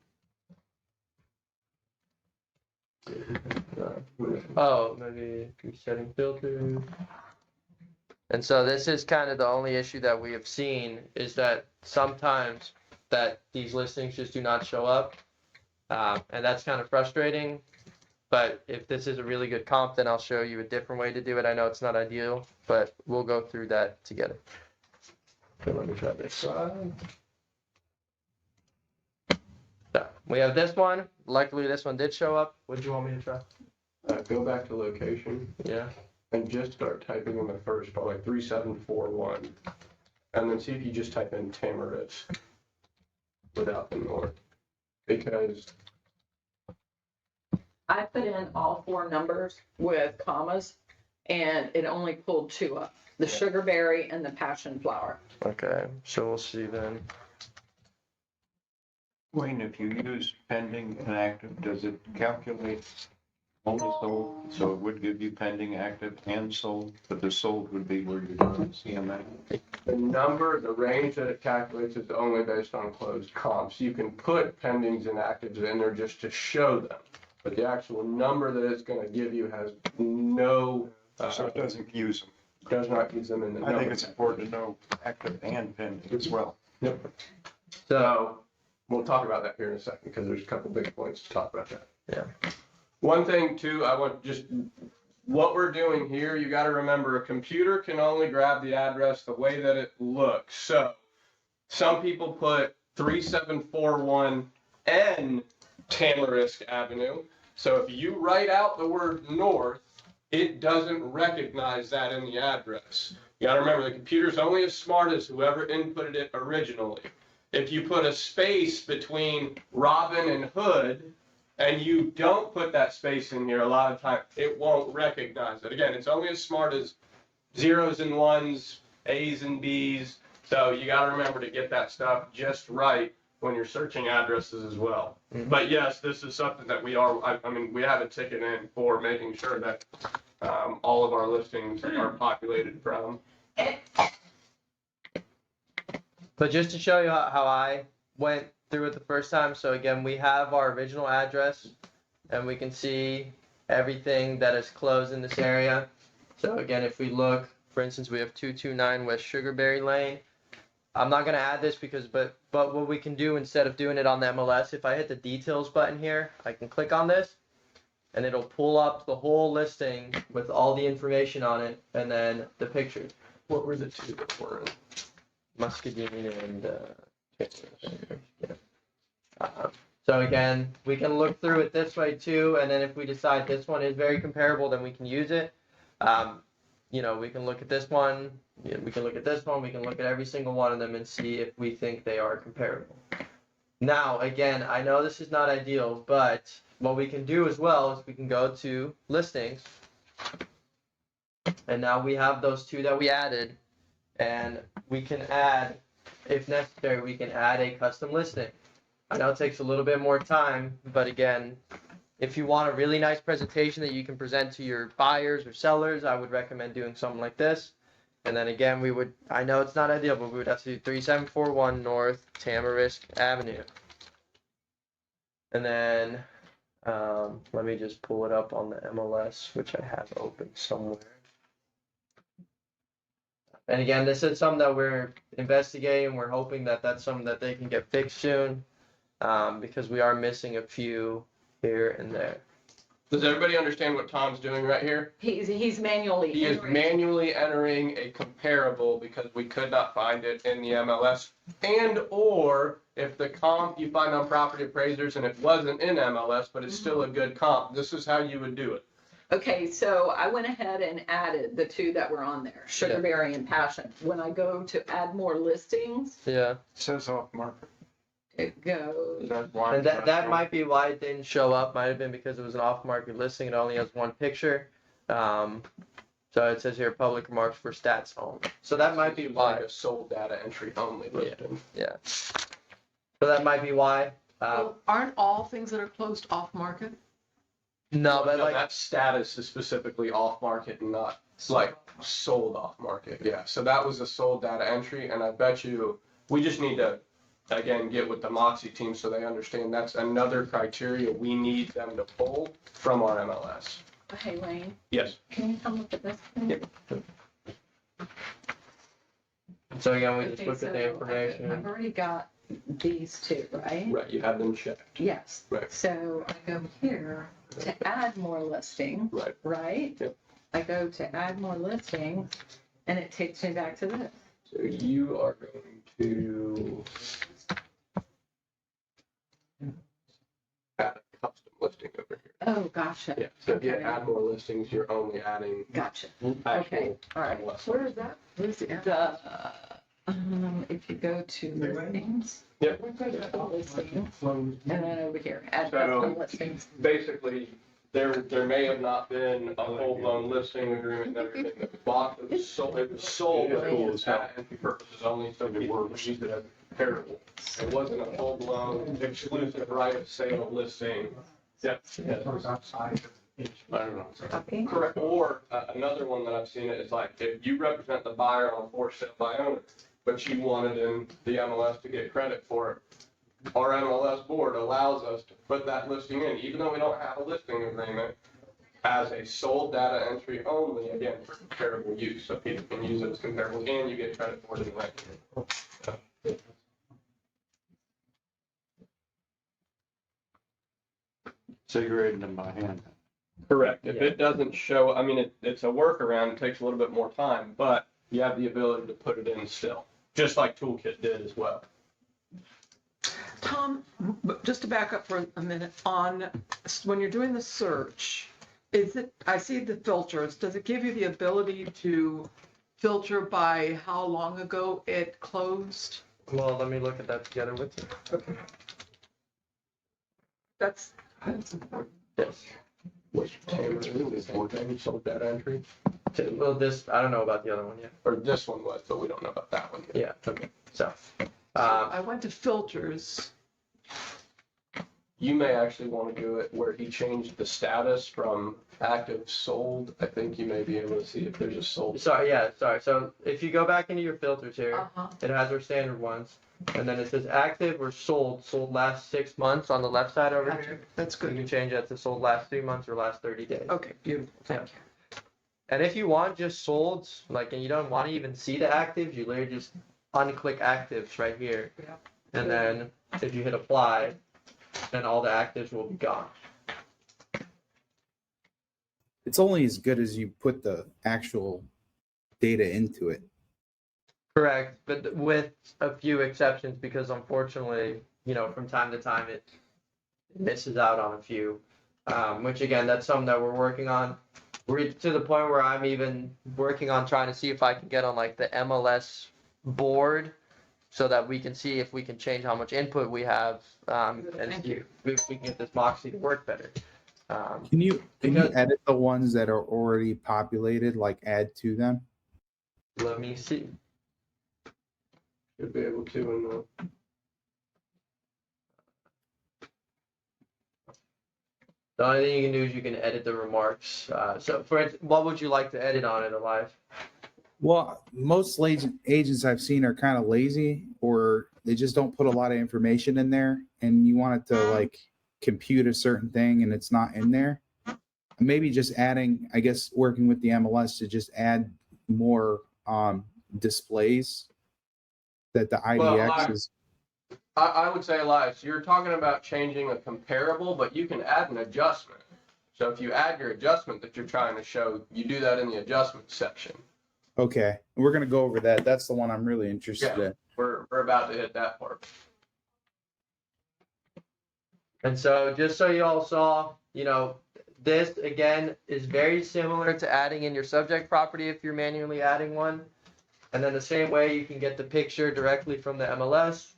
S4: Oh, maybe resetting filters. And so this is kind of the only issue that we have seen is that sometimes that these listings just do not show up. And that's kind of frustrating. But if this is a really good comp, then I'll show you a different way to do it. I know it's not ideal, but we'll go through that together. Okay, let me try this side. So we have this one. Luckily, this one did show up. What do you want me to try?
S2: Go back to location
S4: Yeah.
S2: and just start typing in the first part, like 3741. And then see if you just type in Tamarisk without the north. Because
S3: I put in all 4 numbers with commas, and it only pulled 2 up, the sugarberry and the passion flower.
S4: Okay, so we'll see then.
S6: Wayne, if you use pending and active, does it calculate only sold? So it would give you pending, active, and sold, but the sold would be where you're doing CMA.
S2: the range that it calculates is only based on closed comps. You can put pendings and actives in there just to show them. But the actual number that it's going to give you has no,
S6: So it doesn't use them.
S2: does not use them in the number.
S6: I think it's important to know active and pending as well.
S2: Yep. So we'll talk about that here in a second because there's a couple big points to talk about that.
S4: Yeah.
S2: One thing too, I want just what we're doing here, you got to remember a computer can only grab the address the way that it looks. So some people put 3741 N Tamarisk Avenue. So if you write out the word north, it doesn't recognize that in the address. You got to remember the computer's only as smart as whoever inputted it originally. If you put a space between Robin and Hood, and you don't put that space in here, a lot of times it won't recognize it. Again, it's only as smart as zeros and ones, A's and B's. So you got to remember to get that stuff just right when you're searching addresses as well. But yes, this is something that we have a ticket in for making sure that all of our listings are populated from.
S4: But just to show you how I went through it the first time, so again, we have our original address, and we can see everything that is closed in this area. So again, if we look, for instance, we have 229 West Sugarberry Lane. I'm not gonna add this but what we can do instead of doing it on the MLS, if I hit the details button here, I can click on this, and it'll pull up the whole listing with all the information on it, and then the pictures.
S2: What were the two that were in?
S4: Muscadine and so again, we can look through it this way too, and then if we decide this one is very comparable, then we can use it. We can look at this one, we can look at this one, we can look at every single one of them and see if we think they are comparable. Now, again, I know this is not ideal, but what we can do as well is we can go to listings, and now we have those two that we added, and we can add, if necessary, we can add a custom listing. I know it takes a little bit more time, but again, if you want a really nice presentation that you can present to your buyers or sellers, I would recommend doing something like this. And then again, I know it's not ideal, but we would have to do 3741 North Tamarisk Avenue. And then, let me just pull it up on the MLS, which I have open somewhere. And again, this is something that we're investigating. We're hoping that that's something that they can get fixed soon, because we are missing a few here and there.
S2: Does everybody understand what Tom's doing right here?
S3: He's manually.
S2: He is
S3: entering.
S2: manually entering a comparable because we could not find it in the MLS. And or if the comp you find on property appraisers and it wasn't in MLS, but it's still a good comp, this is how you would do it.
S3: Okay, so I went ahead and added the two that were on there, Sugarberry and Passion. When I go to add more listings,
S4: Yeah.
S6: It says off market.
S3: it goes.
S6: Is that why?
S4: And that might be why it didn't show up. Might have been because it was an off-market listing. It only has one picture. So it says here public remarks for stats only. So that might be why.
S2: Like a sold data entry only listing.
S4: Yeah. So that might be why.
S7: Well, aren't all things that are closed off market?
S4: No, but
S2: No,
S4: like
S2: that status is specifically off market and not like sold off market. Yeah. So that was a sold data entry, and I bet you we just need to again get with the Moxi team so they understand that's another criteria we need them to pull from our MLS.
S3: Hey, Wayne,
S2: Yes.
S3: can you come look at this?
S2: Yep.
S4: so again, we just
S3: Okay,
S4: looked at the
S3: so
S4: information.
S3: I've already got these two, right?
S2: Right. You have them checked.
S3: Yes.
S2: Right.
S3: So I go here to add more listings.
S2: Right.
S3: Right?
S2: Yep.
S3: I go to add more listings, and it takes me back to this.
S2: So you are going to add a custom listing over here.
S3: Oh, gotcha.
S2: Yeah. So if you
S3: Okay.
S2: add more listings, you're only adding
S3: Gotcha.
S2: actual
S3: Okay, all right.
S2: MLS.
S7: Where is that? Where's the ad?
S3: If you go to listings.
S2: Yep.
S3: Listings, and then over here, add
S2: So-
S3: custom listings.
S2: Basically, there may have not been a full-blown listing agreement and everything that was bought, it was sold as entry purposes only, so people could use it as comparable. It wasn't a full-blown exclusive right of sale listing. Yep.
S6: I don't know.
S3: Copy.
S2: Correct, or another one that I've seen it is like, if you represent the buyer on a for sale by owner, but you wanted in the MLS to get credit for it, our MLS board allows us to put that listing in, even though we don't have a listing agreement, as a sold data entry only, again, for comparable use, so people can use it as comparable, and you get credit for it anyway.
S6: So you're rating them by hand.
S2: Correct. If
S4: Yeah.
S2: it doesn't show, I mean, it's a workaround, it takes a little bit more time, but you have the ability to put it in still, just like Toolkit did as well.
S7: Tom, just to back up for a minute, when you're doing the search, I see the filters, does it give you the ability to filter by how long ago it closed?
S4: Well, let me look at that together with you.
S3: That's,
S4: Yes.
S2: Which Taylor is the same thing, sold data entry,
S4: Well, this, I don't know about the other one yet.
S2: or this one was, but we don't know about that one yet.
S4: Yeah, okay, so.
S7: I went to filters.
S2: You may actually want to do it where he changed the status from active sold. I think you may be able to see if there's a sold.
S4: Sorry, so if you go back into your filters here,
S7: Uh-huh.
S4: it has our standard ones. And then it says active or sold last 6 months on the left side over
S7: Gotcha.
S4: here.
S7: That's
S4: You
S7: good.
S4: can change that to sold last 3 months or last 30 days.
S7: Okay, beautiful. Thank you.
S4: And if you want just sold, like, and you don't want to even see the actives, you literally just unclick actives right here.
S7: Yeah.
S4: And then if you hit apply, then all the actives will be gone.
S5: It's only as good as you put the actual data into it.
S4: Correct, but with a few exceptions, because unfortunately, from time to time it misses out on a few. Which again, that's something that we're working on. We're to the point where I'm even working on trying to see if I can get on like the MLS board, so that we can see if we can change how much input we have, and
S7: Thank
S4: see if we can get this Moxi to work better.
S5: Can you
S4: Because-
S5: edit the ones that are already populated, like add to them?
S4: Let me see.
S2: Should be able to in the.
S4: The only thing you can do is you can edit the remarks. So what would you like to edit on it, Elias?
S5: Well, most agents I've seen are kind of lazy, or they just don't put a lot of information in there, and you want it to like compute a certain thing and it's not in there. Maybe just adding, I guess, working with the MLS to just add more displays that the IDX is.
S2: I would say, Elias, you're talking about changing a comparable, but you can add an adjustment. So if you add your adjustment that you're trying to show, you do that in the adjustment section.
S5: Okay, we're gonna go over that. That's the one I'm really interested in.
S2: We're about to hit that part.
S4: And so just so you all saw, this again is very similar to adding in your subject property if you're manually adding one. And then the same way you can get the picture directly from the MLS.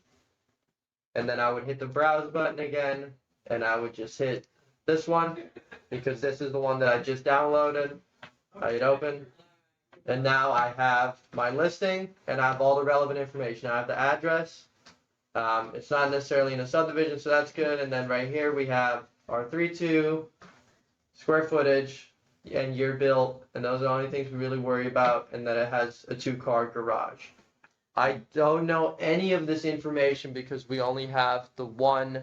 S4: And then I would hit the browse button again, and I would just hit this one because this is the one that I just downloaded. I hit open. And now I have my listing and I have all the relevant information. I have the address. It's not necessarily in a subdivision, so that's good. And then right here we have our 3.2 square footage and year built, and those are the only things we really worry about, and that it has a 2-car garage. I don't know any of this information because we only have the one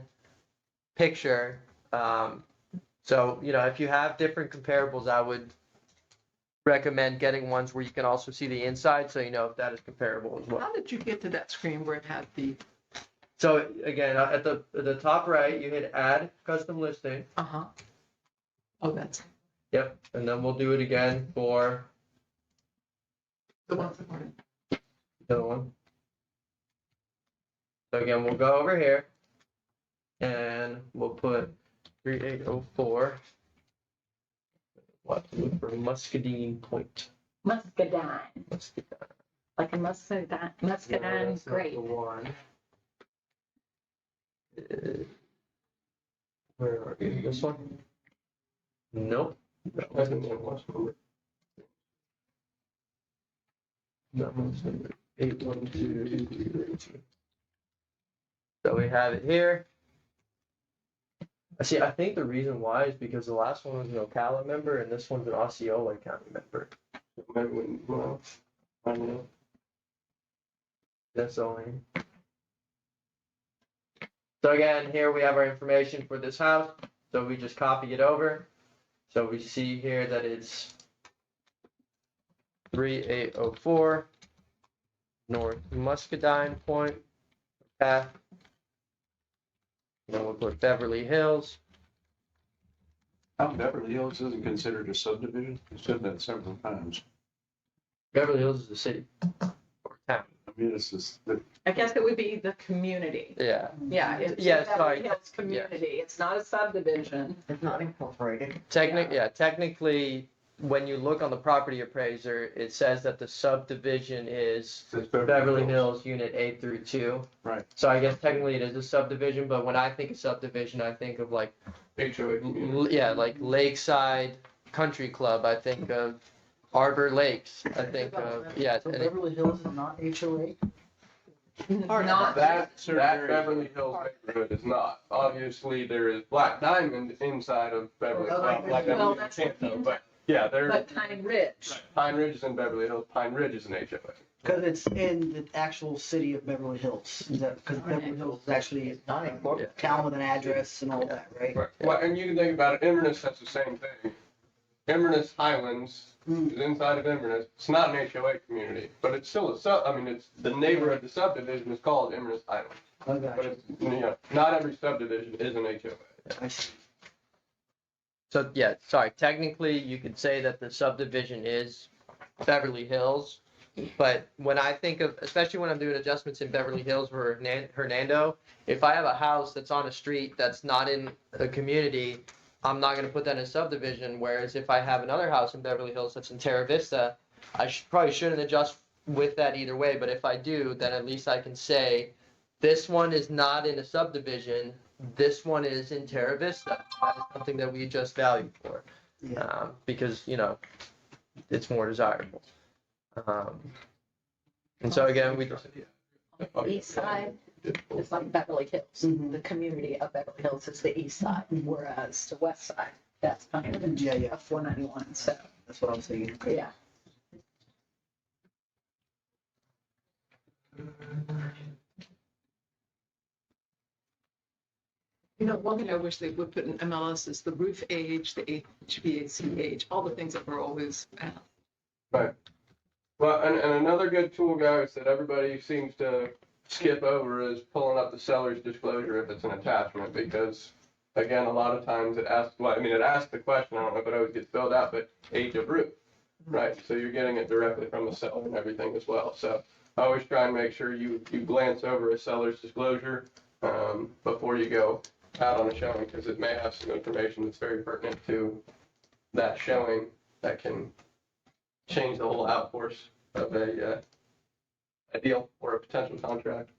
S4: picture. So, if you have different comparables, I would recommend getting ones where you can also see the inside, so you know if that is comparable as well.
S7: How did you get to that screen where it had the,
S4: So again, at the top right, you hit add custom listing.
S7: uh-huh. Oh, that's
S4: Yep, and then we'll do it again for
S7: the one that wanted.
S4: the other one. So again, we'll go over here and we'll put 3804. What? Look for Muscadine Point.
S3: muscadine,
S4: Muscadine.
S3: like a muscadine,
S4: No,
S3: muscadine
S4: that's not
S3: grape.
S4: the one. Where are you? This one? Nope. That
S2: That's
S4: one's
S2: the one.
S4: That one's number 812. So we have it here. See, I think the reason why is because the last one was an Ocala member and this one's an Osceola County member.
S2: Well, I don't know.
S4: That's only. So again, here we have our information for this house. So we just copy it over. So we see here that it's 3804 North Muscadine Point path. Then we'll put Beverly Hills.
S6: Beverly Hills isn't considered a subdivision. You said that several times.
S4: Beverly Hills is the city or town.
S6: I mean, it's just that
S3: I guess it would be the community.
S4: Yeah.
S3: Yeah, it's
S4: Yeah,
S3: Beverly
S4: sorry.
S3: Hills community. It's not a subdivision.
S1: It's not incorporated.
S4: Technically, when you look on the property appraiser, it says that the subdivision is Beverly Hills Unit A through 2.
S6: Right.
S4: So I guess technically it is a subdivision, but when I think of subdivision, I think of like,
S2: HOA.
S4: yeah, like Lakeside Country Club. I think of Harbor Lakes. I think of, yeah.
S9: So
S4: and it-
S9: Beverly Hills is not HOA?
S3: Not
S2: That
S6: Certain areas.
S2: Beverly Hills neighborhood is not. Obviously, there is Black Diamond inside of Beverly.
S9: Oh,
S2: Well, Black
S3: well,
S2: Diamond
S3: that's
S2: can't
S3: the
S2: though, but yeah, there.
S3: but Pine Ridge.
S2: Pine Ridge is in Beverly Hills. Pine Ridge is an HOA.
S9: Because it's in the actual city of Beverly Hills. Is that, because Beverly Hills is actually
S1: It's not
S9: a
S1: important.
S9: town with an address and all that, right?
S2: Right. Well, and you can think about it. Inverness has the same thing. Inverness Highlands is inside of Inverness. It's not an HOA community, but it's still a sub. I mean, it's the neighborhood. The subdivision is called Inverness Highlands,
S9: I got
S2: but
S9: you.
S2: it's, you know, not every subdivision is an HOA.
S9: I see.
S4: So yeah, sorry. Technically, you could say that the subdivision is Beverly Hills, but when I think of, especially when I'm doing adjustments in Beverly Hills or Hernando, if I have a house that's on a street that's not in a community, I'm not going to put that in a subdivision. Whereas if I have another house in Beverly Hills that's in Terra Vista, I probably shouldn't adjust with that either way. But if I do, then at least I can say this one is not in a subdivision. This one is in Terra Vista. That is something that we adjust value for,
S9: Yeah.
S4: because it's more desirable. And so again, we just
S1: East side is like Beverly Hills.
S9: Mhm.
S1: The community of Beverly Hills is the east side, whereas the west side, that's kind of
S9: Yeah, yeah.
S1: a 491, so,
S9: That's what I was thinking. Okay.
S1: yeah.
S7: One thing I wish they would put in MLS is the roof age, the HVAC age, all the things that we're always,
S2: Right. Well, and another good tool, guys, that everybody seems to skip over is pulling up the seller's disclosure if it's an attachment, because again, a lot of times it asks, well, I mean, it asks the question, I don't know if it always gets filled out, but age of roof, right? So you're getting it directly from the seller and everything as well. So I always try and make sure you glance over a seller's disclosure before you go out on a showing, because it may have some information that's very pertinent to that showing that can change the whole outcourse of a deal or a potential contract.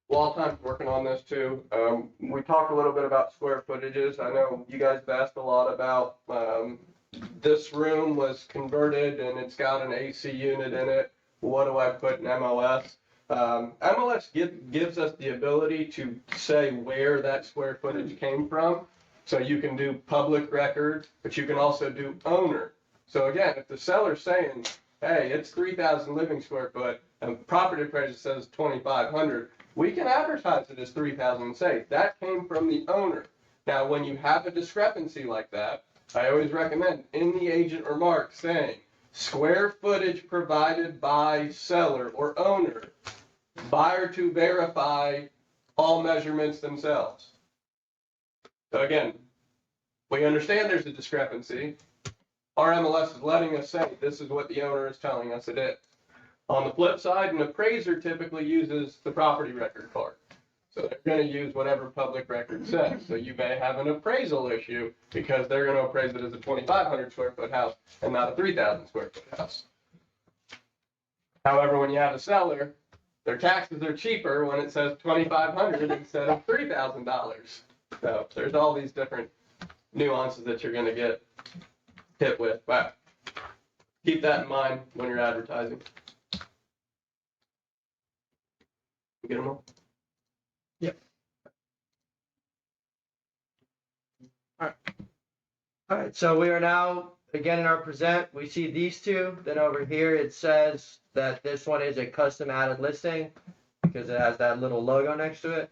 S2: Well, time's working on this too. We talked a little bit about square footages. I know you guys have asked a lot about, this room was converted and it's got an AC unit in it. What do I put in MLS? MLS gives us the ability to say where that square footage came from. So you can do public record, but you can also do owner. So again, if the seller's saying, hey, it's 3,000 living square foot and property appraiser says 2,500, we can advertise it as 3,000 and say that came from the owner. Now, when you have a discrepancy like that, I always recommend in the agent remark saying square footage provided by seller or owner, buyer to verify all measurements themselves. So again, we understand there's a discrepancy. Our MLS is letting us say this is what the owner is telling us it is. On the flip side, an appraiser typically uses the property record card. So they're going to use whatever public record says. So you may have an appraisal issue because they're going to appraise it as a 2,500 square foot house and not a 3,000 square foot house. However, when you have a seller, their taxes are cheaper when it says 2,500 instead of $3,000. So there's all these different nuances that you're going to get hit with. But keep that in mind when you're advertising. Get them all?
S4: All right, so we are now, again, in our present, we see these two, then over here it says that this one is a custom added listing because it has that little logo next to it.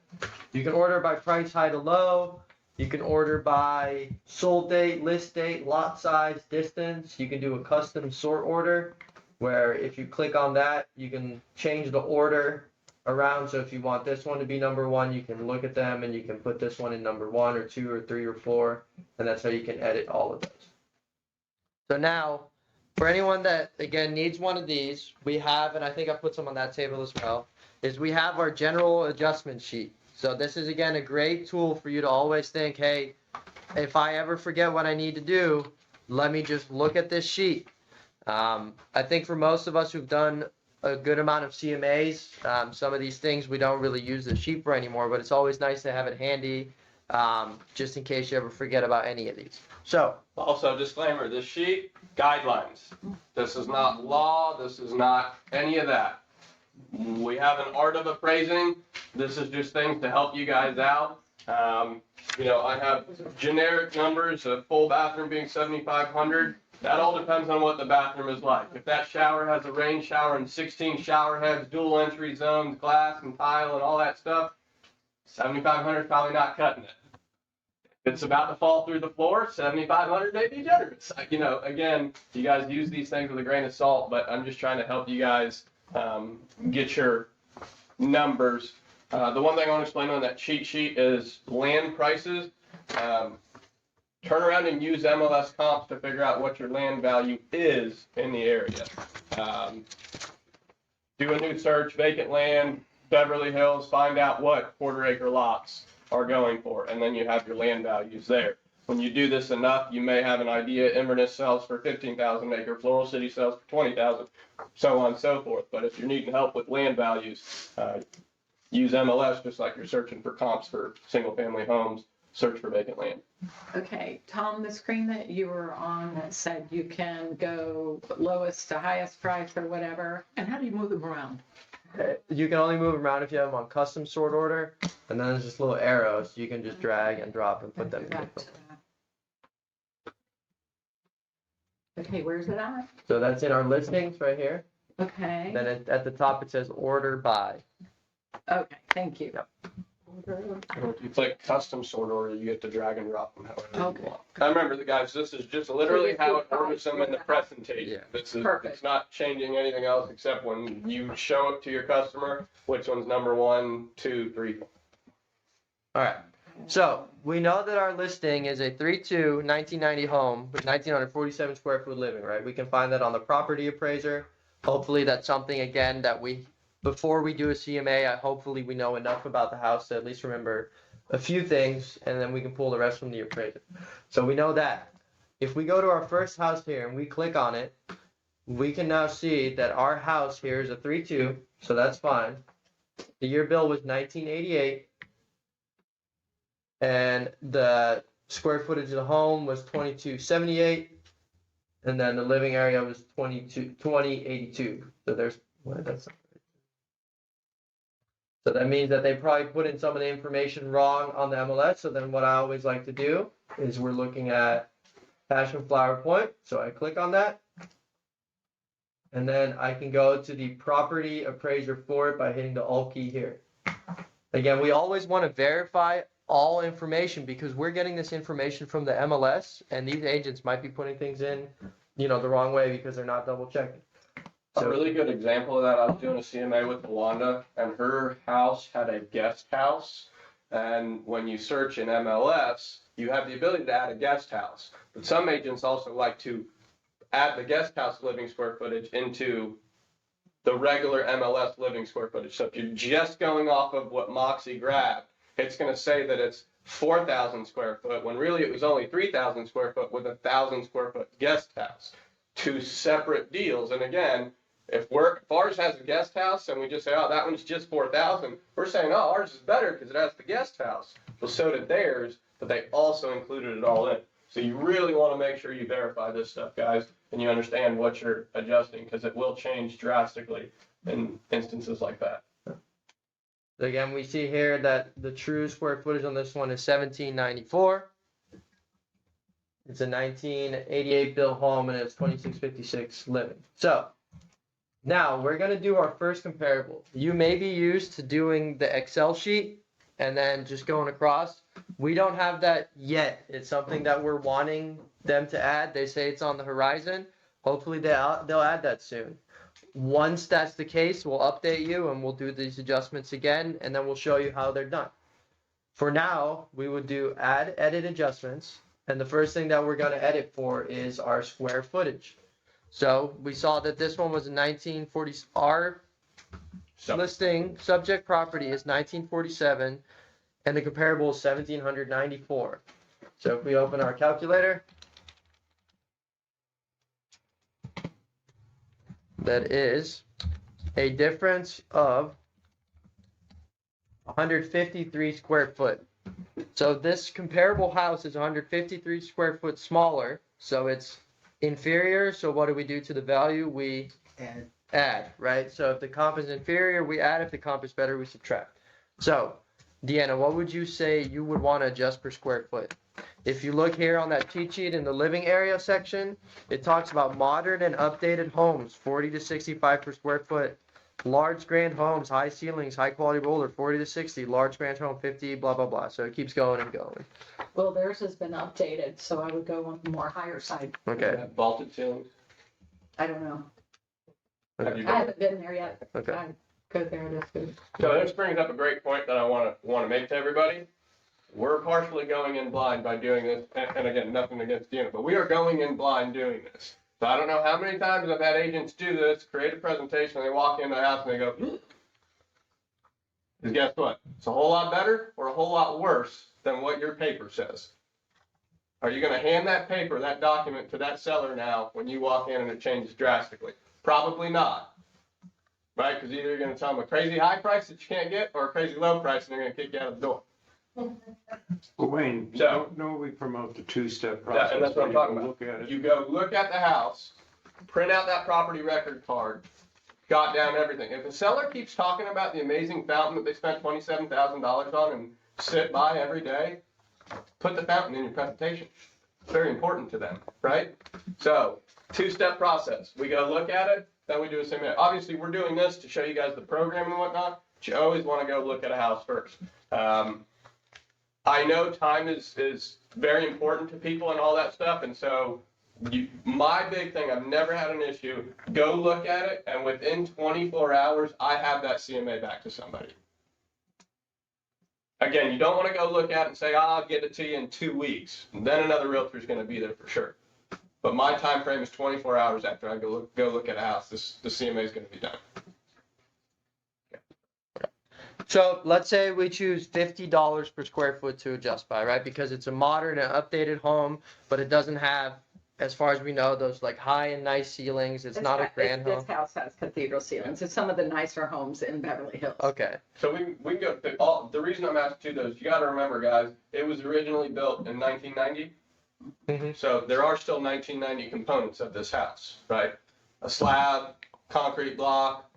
S4: You can order by price, high to low. You can order by sold date, list date, lot size, distance. You can do a custom sort order where if you click on that, you can change the order around. So if you want this one to be number one, you can look at them and you can put this one in number 1 or 2 or 3 or 4, and that's how you can edit all of those. So now, for anyone that again needs one of these, we have, and I think I put some on that table as well, is we have our general adjustment sheet. So this is again a great tool for you to always think, hey, if I ever forget what I need to do, let me just look at this sheet. I think for most of us who've done a good amount of CMAs, some of these things we don't really use the sheet for anymore, but it's always nice to have it handy, just in case you ever forget about any of these. So,
S2: Also, disclaimer, this sheet, guidelines. This is not law, this is not any of that. We have an art of appraising. This is just things to help you guys out. I have generic numbers, a full bathroom being 7,500. That all depends on what the bathroom is like. If that shower has a rain shower and 16 shower heads, dual entry zones, glass and tile and all that stuff, 7,500 is probably not cutting it. If it's about to fall through the floor, 7,500 may be generous. Again, you guys use these things with a grain of salt, but I'm just trying to help you guys get your numbers. The one thing I want to explain on that cheat sheet is land prices. Turn around and use MLS comps to figure out what your land value is in the area. Do a new search, vacant land, Beverly Hills, find out what quarter-acre lots are going for, and then you have your land values there. When you do this enough, you may have an idea. Inverness sells for 15,000 acre, Floral City sells for 20,000, so on and so forth. But if you're needing help with land values, use MLS just like you're searching for comps for single-family homes. Search for vacant land.
S3: Okay, Tom, the screen that you were on that said you can go lowest to highest price or whatever.
S7: And how do you move them around?
S4: you can only move them around if you have them on custom sort order, and then there's just little arrows, you can just drag and drop and put them in.
S3: Back to that. Okay, where's it at?
S4: So that's in our listings right here.
S3: Okay,
S4: Then at the top it says order by.
S3: okay, thank you.
S4: Yep.
S2: If you click custom sort order, you get to drag and drop them however you
S3: Okay.
S2: want. I remember the guys, this is just literally how it orders them in the presentation.
S4: Yeah.
S2: This is,
S3: Perfect.
S2: it's not changing anything else except when you show it to your customer, which one's number 1, 2, 3, 4.
S4: All right. So we know that our listing is a 3-2 1990 home with 1,947 square foot living, right? We can find that on the property appraiser. Hopefully that's something, again, that before we do a CMA, hopefully we know enough about the house to at least remember a few things, and then we can pull the rest from the appraiser. So we know that. If we go to our first house here and we click on it, we can now see that our house here is a 3-2, so that's fine. The year bill was 1988. And the square footage of the home was 2278, and then the living area was 2082. So there's so that means that they probably put in some of the information wrong on the MLS. So then what I always like to do is we're looking at Passion Flower Point. So I click on that, and then I can go to the property appraiser for it by hitting the Alt key here. Again, we always want to verify all information because we're getting this information from the MLS, and these agents might be putting things in, the wrong way because they're not double checking.
S2: A really good example of that, I was doing a CMA with Wanda, and her house had a guest house. And when you search in MLS, you have the ability to add a guest house. But some agents also like to add the guest house living square footage into the regular MLS living square footage. So if you're just going off of what Moxi grabbed, it's going to say that it's 4,000 square foot, when really it was only 3,000 square foot with a 1,000 square foot guest house. Two separate deals. And again, if ours has a guest house and we just say, oh, that one's just 4,000, we're saying, oh, ours is better because it has the guest house. Well, so did theirs, but they also included it all in. So you really want to make sure you verify this stuff, guys, and you understand what you're adjusting because it will change drastically in instances like that.
S4: Again, we see here that the true square footage on this one is 1794. It's a 1988 built home and it's 2656 living. So now we're going to do our first comparable. You may be used to doing the Excel sheet and then just going across. We don't have that yet. It's something that we're wanting them to add. They say it's on the horizon. Hopefully they'll add that soon. Once that's the case, we'll update you and we'll do these adjustments again, and then we'll show you how they're done. For now, we would do add edit adjustments, and the first thing that we're going to edit for is our square footage. So we saw that this one was a 1940, our listing subject property is 1947. and the comparable is 1,794. So if we open our calculator, that is a difference of 153 square foot. So this comparable house is 153 square foot smaller, so it's inferior. So what do we do to the value? We add, right? So if the comp is inferior, we add. If the comp is better, we subtract. So, Deanna, what would you say you would want to adjust per square foot? If you look here on that cheat sheet in the living area section, it talks about modern and updated homes, 40 to 65 per square foot. Large grand homes, high ceilings, high quality roller, 40 to 60. Large grand home, 50, blah, blah, blah. So it keeps going and going.
S3: Well, theirs has been updated, so I would go on the more higher side.
S4: Okay.
S2: Have vaulted ceilings.
S3: I don't know.
S2: Have you
S3: I haven't been there yet.
S4: Okay.
S3: I'd go there, that's good.
S2: So this brings up a great point that I want to make to everybody. We're partially going in blind by doing this, and again, nothing against Deanna, but we are going in blind doing this. So I don't know how many times I've had agents do this, create a presentation, and they walk into the house and they go, and guess what? It's a whole lot better or a whole lot worse than what your paper says. Are you going to hand that paper, that document to that seller now when you walk in and it changes drastically? Probably not. Right? Because either you're going to tell them a crazy high price that you can't get or a crazy low price and they're going to kick you out of the door.
S6: Well, Wayne,
S2: So-
S6: no, we promote the two-step
S2: Yeah,
S6: process.
S2: and that's what I'm
S6: You
S2: talking
S6: go
S2: about.
S6: Look at it.
S2: You go look at the house, print out that property record card, jot down everything. If a seller keeps talking about the amazing fountain that they spent $27,000 on and sit by every day, put the fountain in your presentation. It's very important to them, right? So, two-step process. We go look at it, then we do a CMA. Obviously, we're doing this to show you guys the program and whatnot, but you always want to go look at a house first. I know time is very important to people and all that stuff, and so my big thing, I've never had an issue, go look at it, and within 24 hours, I have that CMA back to somebody. Again, you don't want to go look at it and say, I'll get it to you in 2 weeks. And then another realtor is going to be there for sure. But my time frame is 24 hours after I go look at a house. The CMA is going to be done.
S4: So let's say we choose $50 per square foot to adjust by, right? Because it's a modern and updated home, but it doesn't have, as far as we know, those like high and nice ceilings. It's not a grand home.
S3: This house has cathedral ceilings. It's some of the nicer homes in Beverly Hills.
S4: Okay.
S2: So we can go, the reason I'm asking those, you got to remember, guys, it was originally built in 1990.
S4: Mhm.
S2: So there are still 1990 components of this house, right? A slab, concrete block.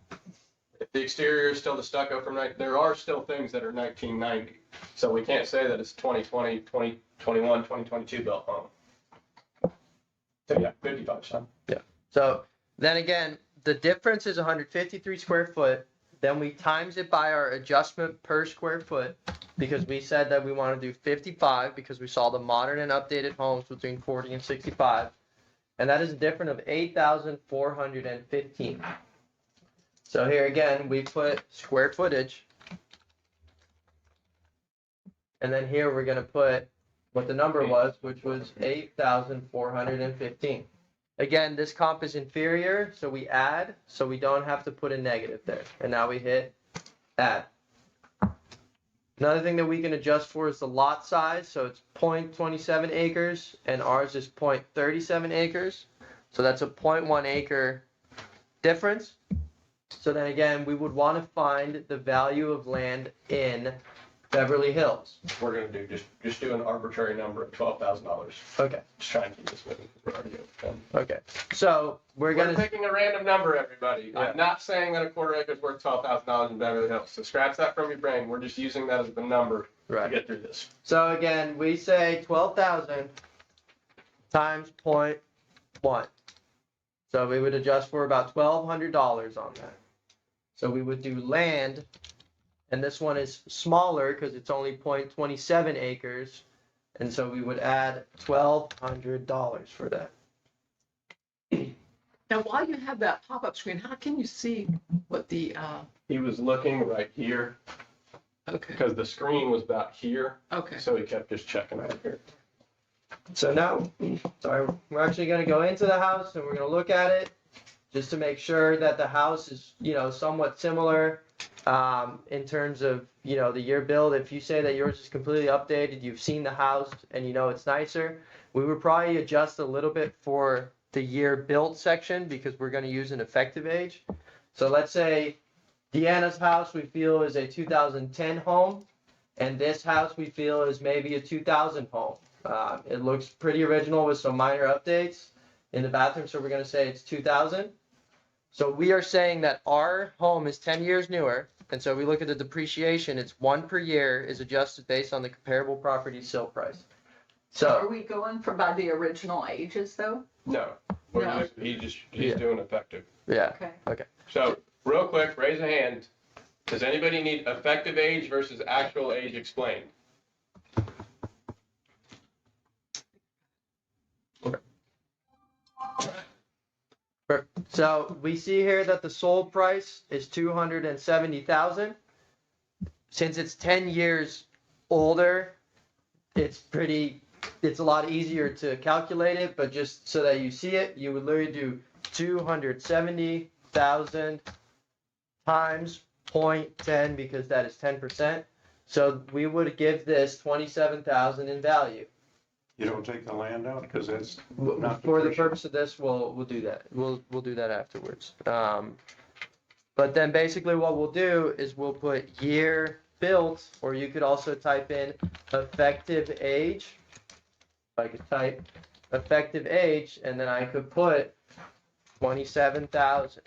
S2: If the exterior is still the stucco from there are still things that are 1990. So we can't say that it's 2020, 2021, 2022 built home. So yeah, $50, huh?
S4: So then again, the difference is 153 square foot. Then we times it by our adjustment per square foot because we said that we want to do 55 because we saw the modern and updated homes between 40 and 65. And that is a difference of 8,415. So here again, we put square footage. And then here we're going to put what the number was, which was 8,415. Again, this comp is inferior, so we add, so we don't have to put a negative there. And now we hit add. Another thing that we can adjust for is the lot size. So it's 0.27 acres, and ours is 0.37 acres. So that's a 0.1 acre difference. So then again, we would want to find the value of land in Beverly Hills.
S2: We're going to do just do an arbitrary number of $12,000.
S4: Okay.
S2: Just try and keep this moving. We're already over 10.
S4: Okay. So we're
S2: We're
S4: gonna.
S2: picking a random number, everybody.
S4: Yeah.
S2: I'm not saying that a quarter acre is worth $12,000 in Beverly Hills. So scratch that from your brain. We're just using that as the number to
S4: Right.
S2: get through this.
S4: So again, we say 12,000 times 0.1. So we would adjust for about $1,200 on that. So we would do land, and this one is smaller because it's only 0.27 acres, and so we would add $1,200 for that.
S7: Now, while you have that pop-up screen, how can you see what the,
S2: He was looking right here
S7: okay,
S2: because the screen was about here.
S7: okay.
S2: So he kept just checking right here.
S4: So now, sorry, we're actually going to go into the house and we're going to look at it just to make sure that the house is, somewhat similar. In terms of, the year build, if you say that yours is completely updated, you've seen the house and you know it's nicer, we would probably adjust a little bit for the year built section because we're going to use an effective age. So let's say Deanna's house we feel is a 2010 home, and this house we feel is maybe a 2000 home. It looks pretty original with some minor updates in the bathroom, so we're going to say it's 2000. So we are saying that our home is 10 years newer, and so we look at the depreciation, it's 1 per year is adjusted based on the comparable property sale price.
S3: Are
S4: So,
S3: we going for by the original ages though?
S2: No,
S3: No.
S2: he's
S4: Yeah.
S2: doing effective.
S4: yeah,
S3: Okay.
S2: So, real quick, raise a hand. Does anybody need effective age versus actual age explained?
S4: so we see here that the sold price is 270,000. Since it's 10 years older, it's a lot easier to calculate it, but just so that you see it, you would literally do 270,000 times 0.10 because that is 10%. So we would give this 27,000 in value.
S6: You don't take the land out, because that's not
S4: For the
S6: depreciated.
S4: purpose of this, we'll do that. We'll do that afterwards. But then basically what we'll do is we'll put year built, or you could also type in effective age. If I could type effective age, and then I could put 27,000.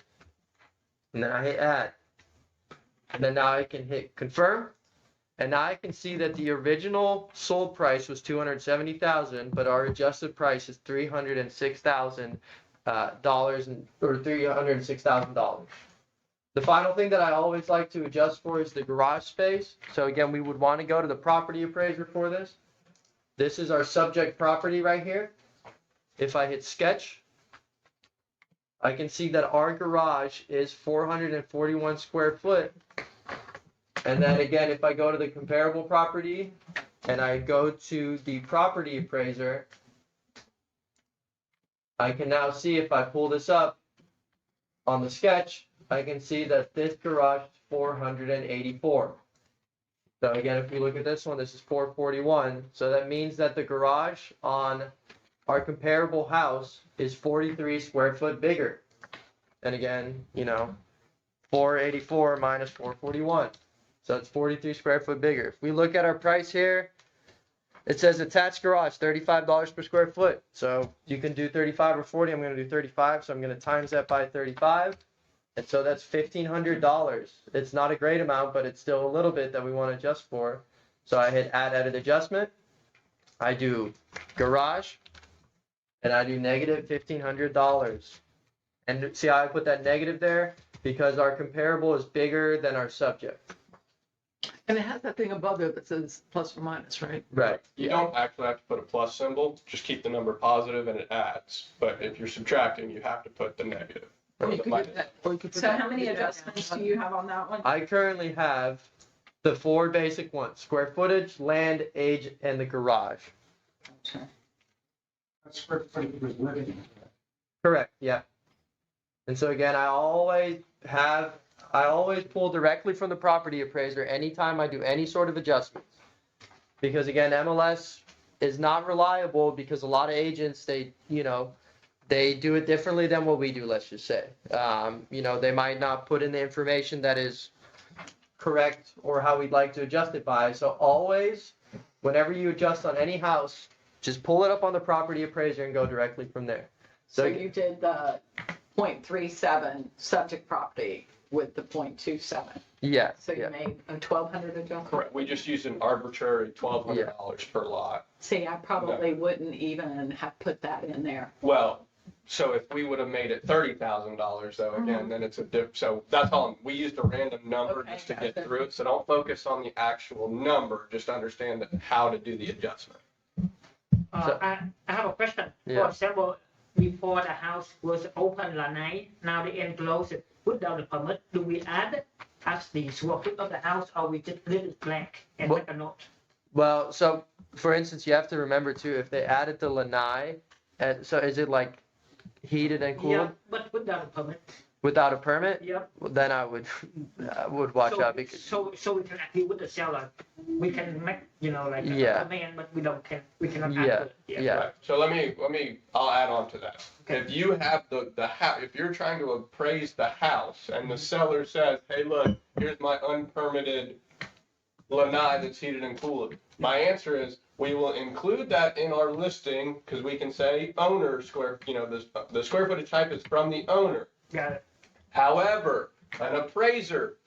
S4: And then I hit add. And then now I can hit confirm. And now I can see that the original sold price was 270,000, but our adjusted price is $306,000 or $306,000. The final thing that I always like to adjust for is the garage space. So again, we would want to go to the property appraiser for this. This is our subject property right here. If I hit sketch, I can see that our garage is 441 square foot. And then again, if I go to the comparable property and I go to the property appraiser, I can now see if I pull this up on the sketch, I can see that this garage is 484. So again, if we look at this one, this is 441. So that means that the garage on our comparable house is 43 square foot bigger. And again, 484 minus 441. So it's 43 square foot bigger. If we look at our price here, it says attached garage, $35 per square foot. So you can do 35 or 40. I'm going to do 35. So I'm going to times that by 35. And so that's $1,500. It's not a great amount, but it's still a little bit that we want to adjust for. So I hit add edit adjustment. I do garage, and I do negative $1,500. And see how I put that negative there? Because our comparable is bigger than our subject.
S7: And it has that thing above it that says plus or minus, right?
S4: Right.
S2: You don't actually have to put a plus symbol, just keep the number positive and it adds. But if you're subtracting, you have to put the negative.
S7: Or
S2: Or
S7: you
S2: the
S7: could
S2: minus.
S7: get that, or you could put
S3: So
S7: that-
S3: how many
S7: get that down.
S3: adjustments do you have on that one?
S4: I currently have the 4 basic ones: square footage, land, age, and the garage.
S9: That's for living.
S4: Correct, yeah. And so again, I always pull directly from the property appraiser anytime I do any sort of adjustments. Because again, MLS is not reliable because a lot of agents, they do it differently than what we do, let's just say. They might not put in the information that is correct or how we'd like to adjust it by. So always, whenever you adjust on any house, just pull it up on the property appraiser and go directly from there.
S3: So you did the 0.37 subject property with the 0.27.
S4: Yeah.
S3: So you
S4: yeah.
S3: made a 1,200 adjustment?
S2: Correct. We just used an arbitrary $1,200 per lot.
S3: See, I probably wouldn't even have put that in there.
S2: Well, so if we would have made it $30,000 though, again, then it's a dip. So that's all. We used a random number
S3: Okay,
S2: just to get
S3: gotcha.
S2: through it. So don't focus on the actual number. Just understand how to do the adjustment.
S10: I have a question.
S4: Yeah.
S10: For example, before the house was open last night, now they enclose it, put down the permit. Do we add as the square foot of the house, or we just leave it blank and
S4: Well-
S10: make a note?
S4: Well, so for instance, you have to remember too, if they added the lanai, and so is it like heated and cooled?
S10: Yeah, but put down the permit.
S4: without a permit,
S10: Yep.
S4: well, then I would watch
S10: So-
S4: out because
S10: So we can agree with the seller. We can make, like
S4: Yeah.
S10: a command, but we cannot
S4: Yeah.
S10: add to it.
S4: yeah.
S2: Right. So I'll add on to that.
S10: Okay.
S2: If you have the house, if you're trying to appraise the house and the seller says, hey, look, here's my unpermitted lanai that's heated and cooled. My answer is, we will include that in our listing, because we can say owner square, the square footage type is from the owner.
S10: Got it.
S2: However, an appraiser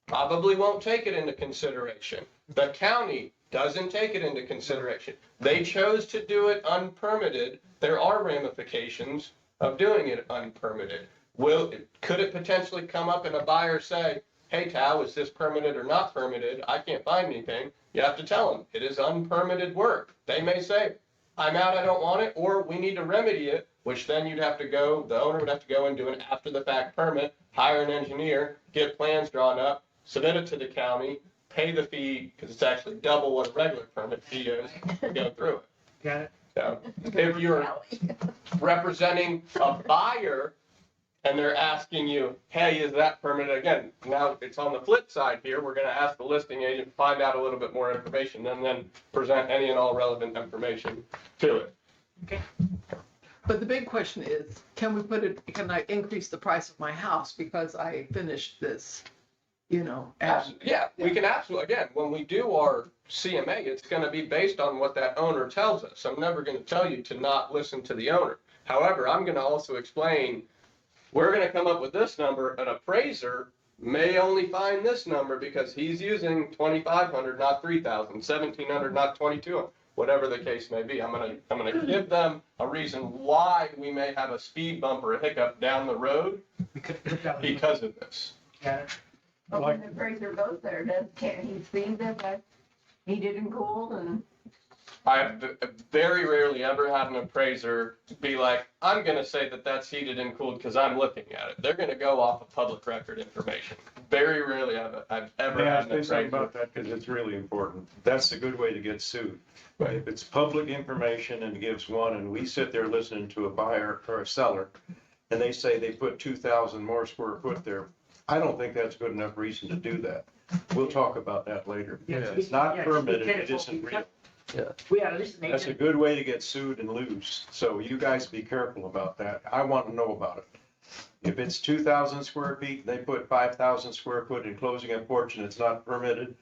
S2: probably won't take it into consideration. The county doesn't take it into consideration. They chose to do it unpermitted. There are ramifications of doing it unpermitted. Could it potentially come up and a buyer say, hey, Tao, is this permitted or not permitted? I can't find anything. You have to tell them it is unpermitted work. They may say, I'm out, I don't want it, or we need to remedy it, which then the owner would have to go and do an after the fact permit, hire an engineer, get plans drawn up, submit it to the county, pay the fee, because it's actually double what a regular permit fee is, to go through it.
S10: Got it.
S2: So if you're representing a buyer and they're asking you, hey, is that permitted? Again, now it's on the flip side here. We're going to ask the listing agent, find out a little bit more information, and then present any and all relevant information to it.
S7: But the big question is, can I increase the price of my house because I finished this, and
S2: Yeah, we can absolutely, again, when we do our CMA, it's going to be based on what that owner tells us. I'm never going to tell you to not listen to the owner. However, I'm going to also explain, we're going to come up with this number. An appraiser may only find this number because he's using 2,500, not 3,000, 1,700, not 2,200, whatever the case may be. I'm going to give them a reason why we may have a speed bump or a hiccup down the road because of this.
S10: Got it.
S1: But when the appraiser goes there, can't he see that that's heated and cooled and?
S2: I've very rarely ever had an appraiser be like, I'm going to say that that's heated and cooled because I'm looking at it. They're going to go off of public record information. Very rarely I've ever
S6: May I
S2: had an
S6: say something
S2: appraiser.
S6: about that, because it's really important. That's a good way to get sued. If it's public information and gives one, and we sit there listening to a buyer or a seller, and they say they put 2,000 more square foot there, I don't think that's good enough reason to do that. We'll talk about that later.
S10: Yeah.
S6: If it's not
S10: Yeah,
S6: permitted,
S10: be
S6: it
S10: careful,
S6: isn't real.
S10: We are listening.
S6: That's a good way to get sued and lose. So you guys be careful about that. I want to know about it. If it's 2,000 square feet, they put 5,000 square foot enclosing a porch and it's not permitted,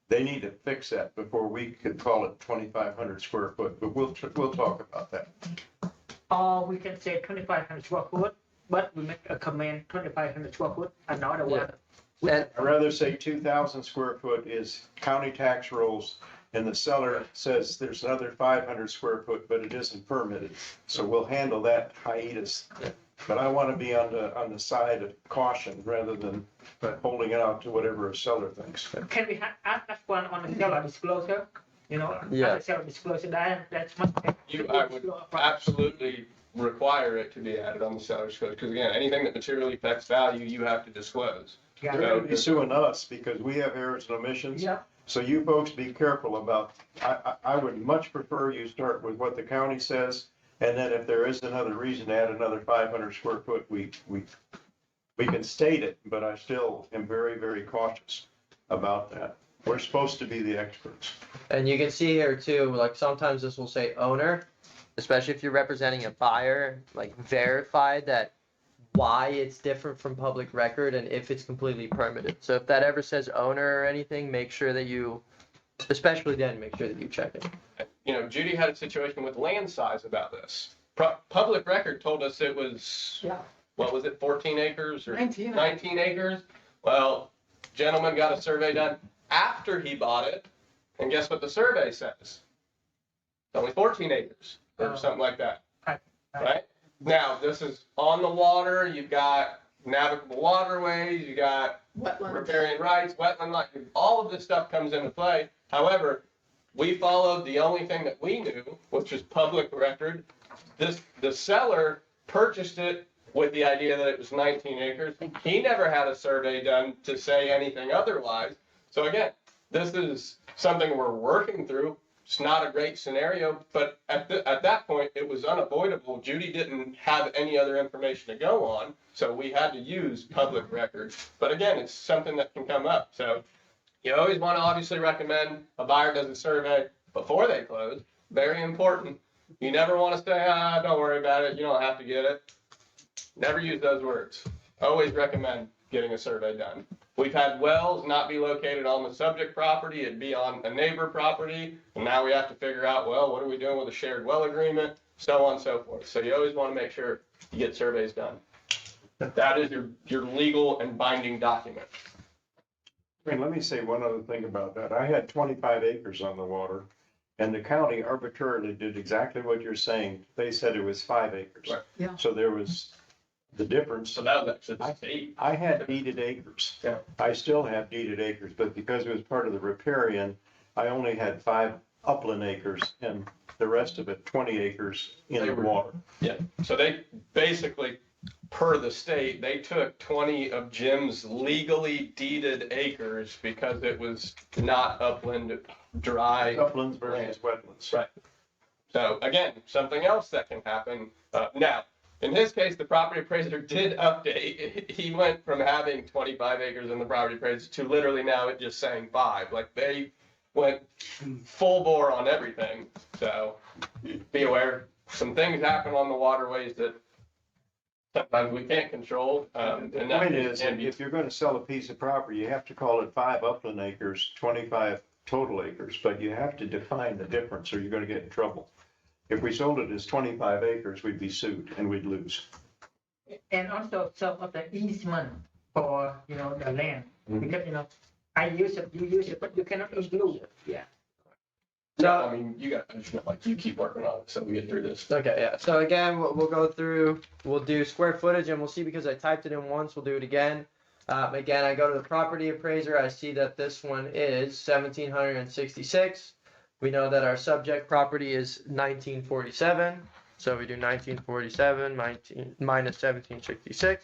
S6: they need to fix that before we could call it 2,500 square foot. But we'll talk about that.
S10: Or we can say 2,500 square foot, but we make a comment 2,500 square foot, another one.
S4: And
S6: I'd rather say 2,000 square foot is county tax rolls, and the seller says there's another 500 square foot, but it isn't permitted. So we'll handle that hiatus. But I want to be on the side of caution rather than holding it out to whatever a seller thinks.
S10: Can we add that one on the seller disclosure?
S4: Yeah.
S10: On the seller disclosure, that's much.
S2: I would absolutely require it to be added on the seller's code, because again, anything that materially affects value, you have to disclose.
S10: Yeah.
S6: They're going to be suing us because we have errors and omissions.
S10: Yeah.
S6: So you folks be careful about, I would much prefer you start with what the county says, and then if there is another reason to add another 500 square foot, we can state it, but I still am very, very cautious about that. We're supposed to be the experts.
S4: And you can see here too, like sometimes this will say owner, especially if you're representing a buyer, like verify that why it's different from public record and if it's completely permitted. So if that ever says owner or anything, make sure that you, especially then, make sure that you check it.
S2: Judy had a situation with land size about this. Public record told us it was, what was it, 14 acres or
S7: 19.
S2: 19 acres? Well, gentleman got a survey done after he bought it, and guess what the survey says? It's only 14 acres or something like that, right? Now, this is on the water, you've got navigable waterways, you got
S7: Wetlands.
S2: riparian rights, wetland, all of this stuff comes into play. However, we followed the only thing that we knew, which is public record. The seller purchased it with the idea that it was 19 acres. He never had a survey done to say anything otherwise. So again, this is something we're working through. it's not a great scenario, but at that point, it was unavoidable. Judy didn't have any other information to go on, so we had to use public records. But again, it's something that can come up. So you always want to obviously recommend a buyer does a survey before they close. Very important. You never want to say, don't worry about it. You don't have to get it. Never use those words. Always recommend getting a survey done. We've had wells not be located on the subject property, it'd be on a neighbor property, and now we have to figure out, well, what are we doing with a shared well agreement, so on and so forth. So you always want to make sure you get surveys done. That is your legal and binding document.
S6: I mean, let me say one other thing about that. I had 25 acres on the water, and the county arbitrarily did exactly what you're saying. They said it was 5 acres.
S2: Right.
S7: Yeah.
S6: So there was the difference.
S2: So that was actually 8.
S6: I had deeded acres.
S2: Yeah.
S6: I still have deeded acres, but because it was part of the riparian, I only had 5 upland acres and the rest of it, 20 acres in the water.
S2: Yeah, so they basically, per the state, they took 20 of Jim's legally deeded acres because it was not upland, dry.
S6: Uplands versus wetlands.
S2: Right. So again, something else that can happen. Now, in his case, the property appraiser did update. He went from having 25 acres in the property appraiser to literally now it just saying 5. Like they went full bore on everything. So be aware. Some things happen on the waterways that sometimes we can't control.
S6: The point is, if you're going to sell a piece of property, you have to call it 5 upland acres, 25 total acres, but you have to define the difference or you're going to get in trouble. If we sold it as 25 acres, we'd be sued and we'd lose.
S10: And also some of the easement for, the land, because, I use it, you use it, but you cannot include it. Yeah.
S2: So I mean, you keep working on it so we get through this.
S4: Okay, yeah. So again, we'll go through, we'll do square footage and we'll see because I typed it in once, we'll do it again. Again, I go to the property appraiser, I see that this one is 1,766. We know that our subject property is 1947. So we do 1947 minus 1766.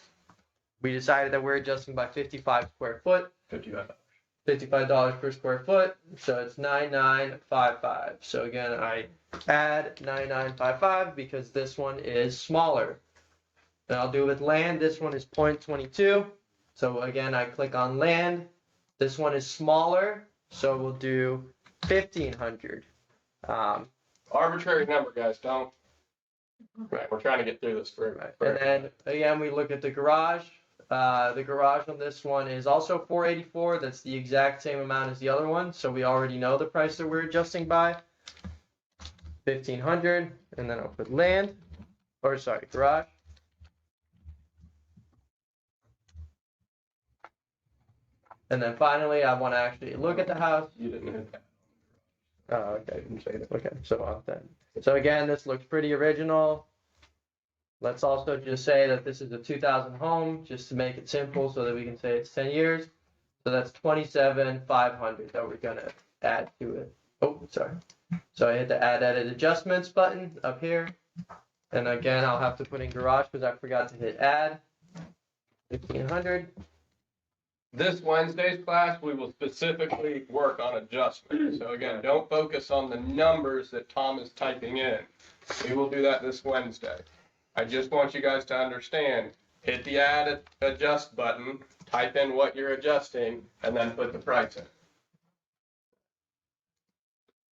S4: We decided that we're adjusting by 55 square foot. $55 per square foot. So it's 9955. So again, I add 9955 because this one is smaller. Then I'll do it with land. This one is 0.22. So again, I click on land. This one is smaller. So we'll do 1,500.
S2: Arbitrary number, guys. Don't. Right, we're trying to get through this for.
S4: And then again, we look at the garage. The garage on this one is also 484. That's the exact same amount as the other one. So we already know the price that we're adjusting by. 1,500. And then I'll put land. Or sorry, garage. And then finally, I want to actually look at the house.
S2: You didn't hit that.
S4: Oh, okay. Didn't say that. Okay, so then. So again, this looks pretty original. Let's also just say that this is a 2000 home, just to make it simple, so that we can say it's 10 years. So that's 27,500 that we're gonna add to it. Oh, sorry. So I hit the add edit adjustments button up here, and again, I'll have to put in garage because I forgot to hit add. 1,500.
S2: This Wednesday's class, we will specifically work on adjustments. So again, don't focus on the numbers that Tom is typing in. We will do that this Wednesday. I just want you guys to understand, hit the add adjust button, type in what you're adjusting, and then put the price in.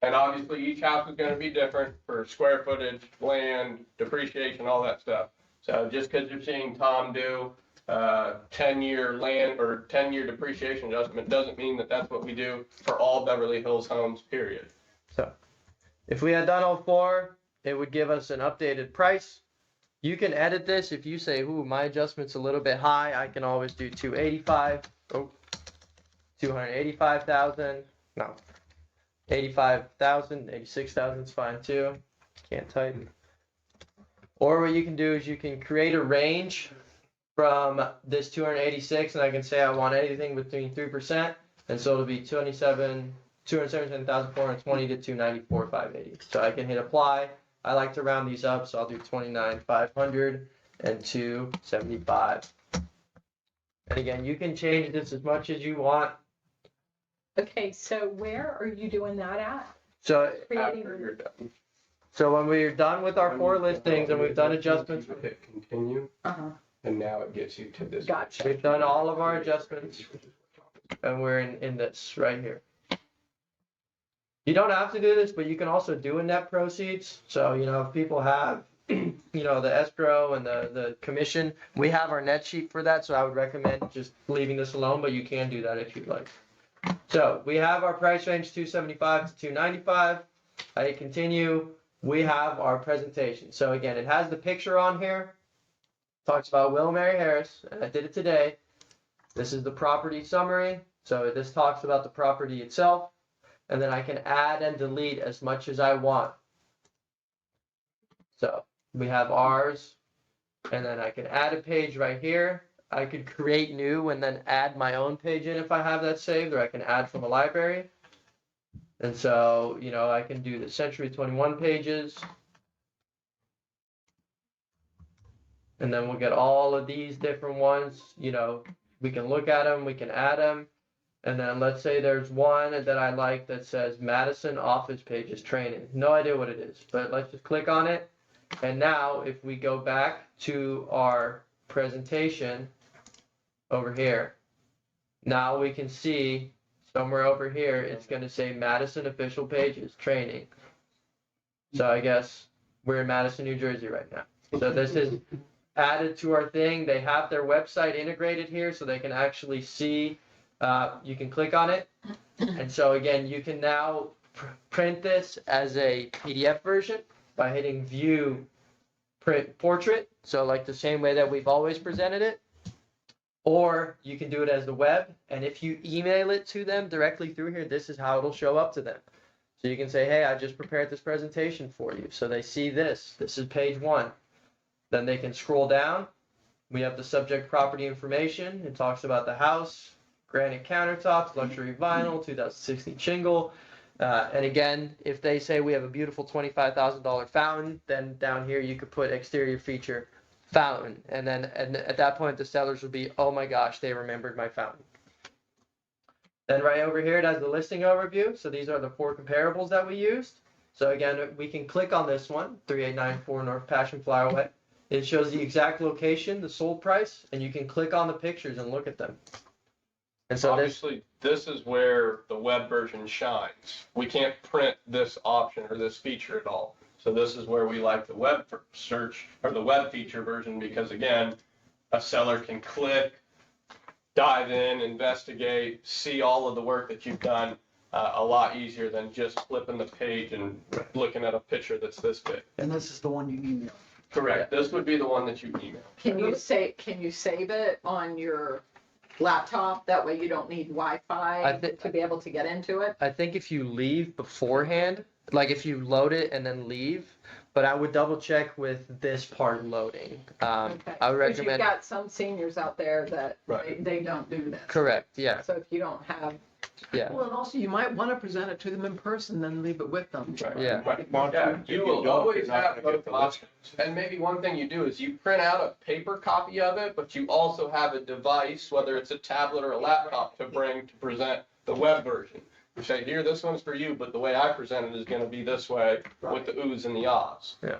S2: And obviously each house is gonna be different for square footage, land, depreciation, all that stuff. So just because you're seeing Tom do 10-year land or 10-year depreciation adjustment doesn't mean that that's what we do for all Beverly Hills homes, period.
S4: So if we had done all 4, it would give us an updated price. You can edit this if you say, ooh, my adjustment's a little bit high. I can always do 285. Oh, 285,000. No, 85,000, 86,000 is fine too. Can't type. Or what you can do is you can create a range from this 286, and I can say I want anything between 3%, and so it'll be 277,420 to 294,580. So I can hit apply. I like to round these up, so I'll do 29,500 and 275. And again, you can change this as much as you want.
S3: Okay, so where are you doing that at?
S4: So,
S2: After you're done.
S4: so when we're done with our 4 listings and we've done adjustments,
S2: You hit continue,
S3: Uh-huh.
S2: and now it gets you to this.
S3: Gotcha.
S4: we've done all of our adjustments, and we're in this right here. You don't have to do this, but you can also do a net proceeds. So, if people have, the escrow and the commission, we have our net sheet for that. So I would recommend just leaving this alone, but you can do that if you'd like. So we have our price range 275 to 295. I hit continue. We have our presentation. So again, it has the picture on here. Talks about Will and Mary Harris, and I did it today. This is the property summary. So this talks about the property itself. And then I can add and delete as much as I want. So we have ours, and then I can add a page right here. I could create new and then add my own page in if I have that saved, or I can add from a library. And so, I can do the Century 21 pages. And then we'll get all of these different ones. We can look at them, we can add them. And then let's say there's one that I like that says Madison Office Pages Training. No idea what it is, but let's just click on it. And now if we go back to our presentation over here, now we can see somewhere over here, it's going to say Madison Official Pages Training. So I guess we're in Madison, New Jersey right now. So this is added to our thing. They have their website integrated here so they can actually see. You can click on it, and so again, you can now print this as a PDF version by hitting View Print Portrait, so like the same way that we've always presented it, or you can do it as the web, and if you email it to them directly through here, this is how it'll show up to them. So you can say, hey, I just prepared this presentation for you, so they see this is page 1. Then they can scroll down. We have the subject property information. It talks about the house, granite countertops, luxury vinyl, 2016 shingle. And again, if they say we have a beautiful $25,000 fountain, then down here you could put exterior feature fountain. And then at that point, the sellers will be, oh my gosh, they remembered my fountain. Then right over here, it has the listing overview. So these are the 4 comparables that we used. So again, we can click on this one, 3894 North Passion Flower Way. It shows the exact location, the sold price, and you can click on the pictures and look at them. And so
S2: obviously, this is where the web version shines. We can't print this option or this feature at all. So this is where we like the web search or the web feature version because again, a seller can click, dive in, investigate, see all of the work that you've done a lot easier than just flipping the page and looking at a picture that's this big.
S9: And this is the one you email.
S2: Correct. This would be the one that you email.
S3: Can you save it on your laptop? That way you don't need Wi-Fi to be able to get into it.
S4: I think if you leave beforehand, like if you load it and then leave, but I would double check with this part loading.
S3: Okay.
S4: I would
S3: Because
S4: recommend.
S3: you've got some seniors out there that
S2: Right.
S3: they don't do this.
S4: Correct. Yeah.
S3: So if you don't have,
S4: Yeah.
S7: Well, and also you might want to present it to them in person, then leave it with them.
S2: Right.
S4: Yeah.
S2: Right.
S6: Well,
S2: Yeah,
S6: if
S2: you
S6: you
S2: will
S6: don't,
S2: always
S6: you're not
S2: have
S6: gonna
S2: both
S6: get the
S2: options. And maybe one thing you do is you print out a paper copy of it, but you also have a device, whether it's a tablet or a laptop, to bring to present the web version. You say, here, this one's for you, but the way I present it is going to be this way with the oohs and the ahs.
S4: Yeah.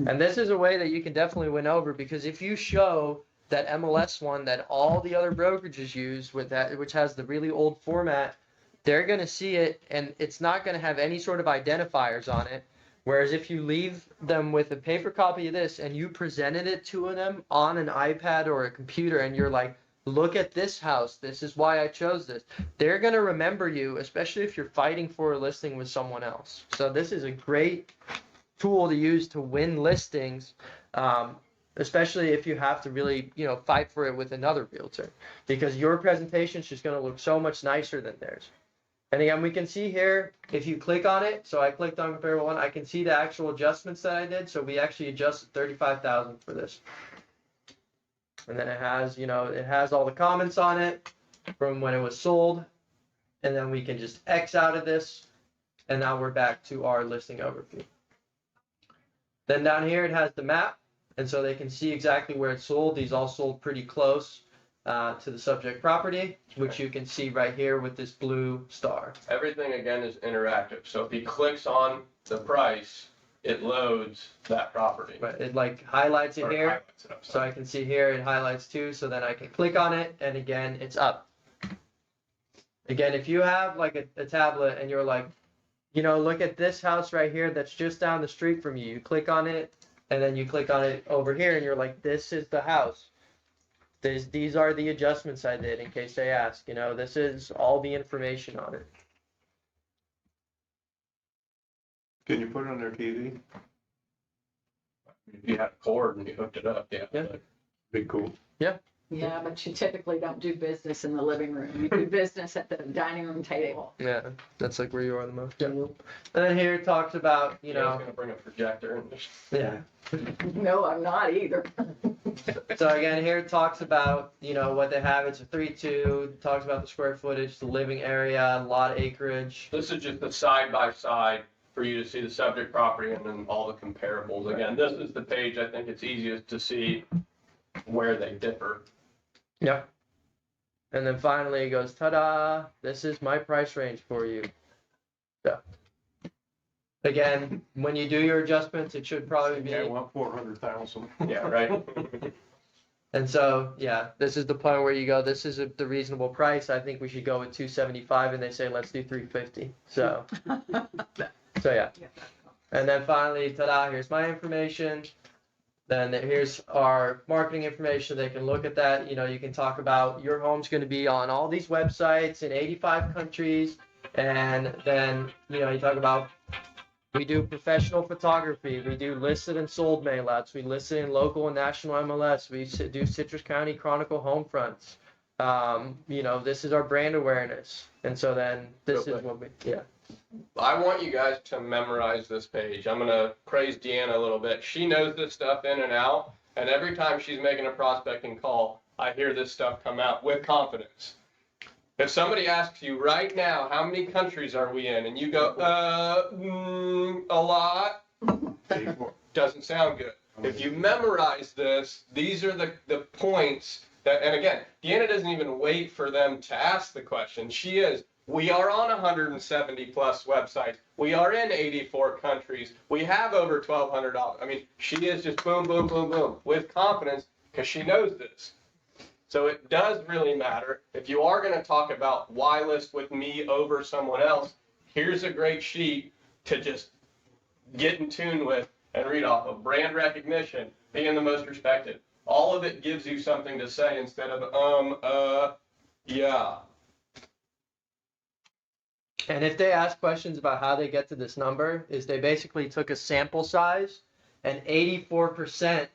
S4: And this is a way that you can definitely win over because if you show that MLS one that all the other brokerages use with that, which has the really old format, they're going to see it and it's not going to have any sort of identifiers on it. Whereas if you leave them with a paper copy of this and you presented it to them on an iPad or a computer and you're like, look at this house, this is why I chose this, they're going to remember you, especially if you're fighting for a listing with someone else. So this is a great tool to use to win listings, especially if you have to really, fight for it with another realtor because your presentation is just going to look so much nicer than theirs. And again, we can see here, if you click on it, so I clicked on comparable one, I can see the actual adjustments that I did. So we actually adjusted $35,000 for this. And then it has, it has all the comments on it from when it was sold. And then we can just X out of this. And now we're back to our listing overview. Then down here, it has the map. And so they can see exactly where it's sold. These all sold pretty close. to the subject property, which you can see right here with this blue star.
S2: Everything again is interactive. So if he clicks on the price, it loads that property.
S4: But it like highlights it
S2: Or
S4: here.
S2: highlights it up.
S4: So I can see here it highlights too, so then I can click on it and again it's up. Again, if you have like a tablet and you're like, look at this house right here that's just down the street from you. You click on it and then you click on it over here and you're like, this is the house. These are the adjustments I did in case they ask. This is all the information on it.
S6: Can you put it on their TV?
S2: If you had a cord and you hooked it up, yeah.
S4: Yeah.
S6: Be cool.
S3: Yeah, but you typically don't do business in the living room. You do business at the dining room table.
S4: Yeah, that's like where you are the most. Yeah. And then here it talks about,
S2: I was gonna bring a projector and just.
S4: yeah.
S3: No, I'm not either.
S4: So again, here it talks about, what they have. It's a 3-2, talks about the square footage, the living area, lot acreage.
S2: This is just the side by side for you to see the subject property and then all the comparables. Again, this is the page I think it's easiest to see where they differ.
S4: Yep. And then finally it goes, ta-da, this is my price range for you. So, again, when you do your adjustments, it should probably be.
S6: Yeah, I want 400,000.
S2: Yeah, right?
S4: And so, yeah, this is the point where you go, this is the reasonable price. I think we should go with 275, and they say, let's do 350. So, yeah. And then finally, ta-da, here's my information. Then here's our marketing information. They can look at that. You can talk about your home's going to be on all these websites in 85 countries. And then, you talk about, we do professional photography. We do listed and sold mail outs. We list it in local and national MLS. We do Citrus County Chronicle home fronts. This is our brand awareness. And so then this is what we, yeah.
S2: I want you guys to memorize this page. I'm gonna praise Deanna a little bit. She knows this stuff in and out, and every time she's making a prospecting call, I hear this stuff come out with confidence. If somebody asks you right now, how many countries are we in, and you go, a lot, doesn't sound good. If you memorize this, these are the points that, and again, Deanna doesn't even wait for them to ask the question. She is. We are on 170 plus websites. We are in 84 countries. We have over $1,200. I mean, she is just boom, boom, boom, boom with confidence because she knows this. So it does really matter. If you are going to talk about why list with me over someone else, here's a great sheet to just get in tune with and read off of. Brand recognition, being the most respected. All of it gives you something to say instead of, yeah.
S4: And if they ask questions about how they get to this number, is they basically took a sample size and 84%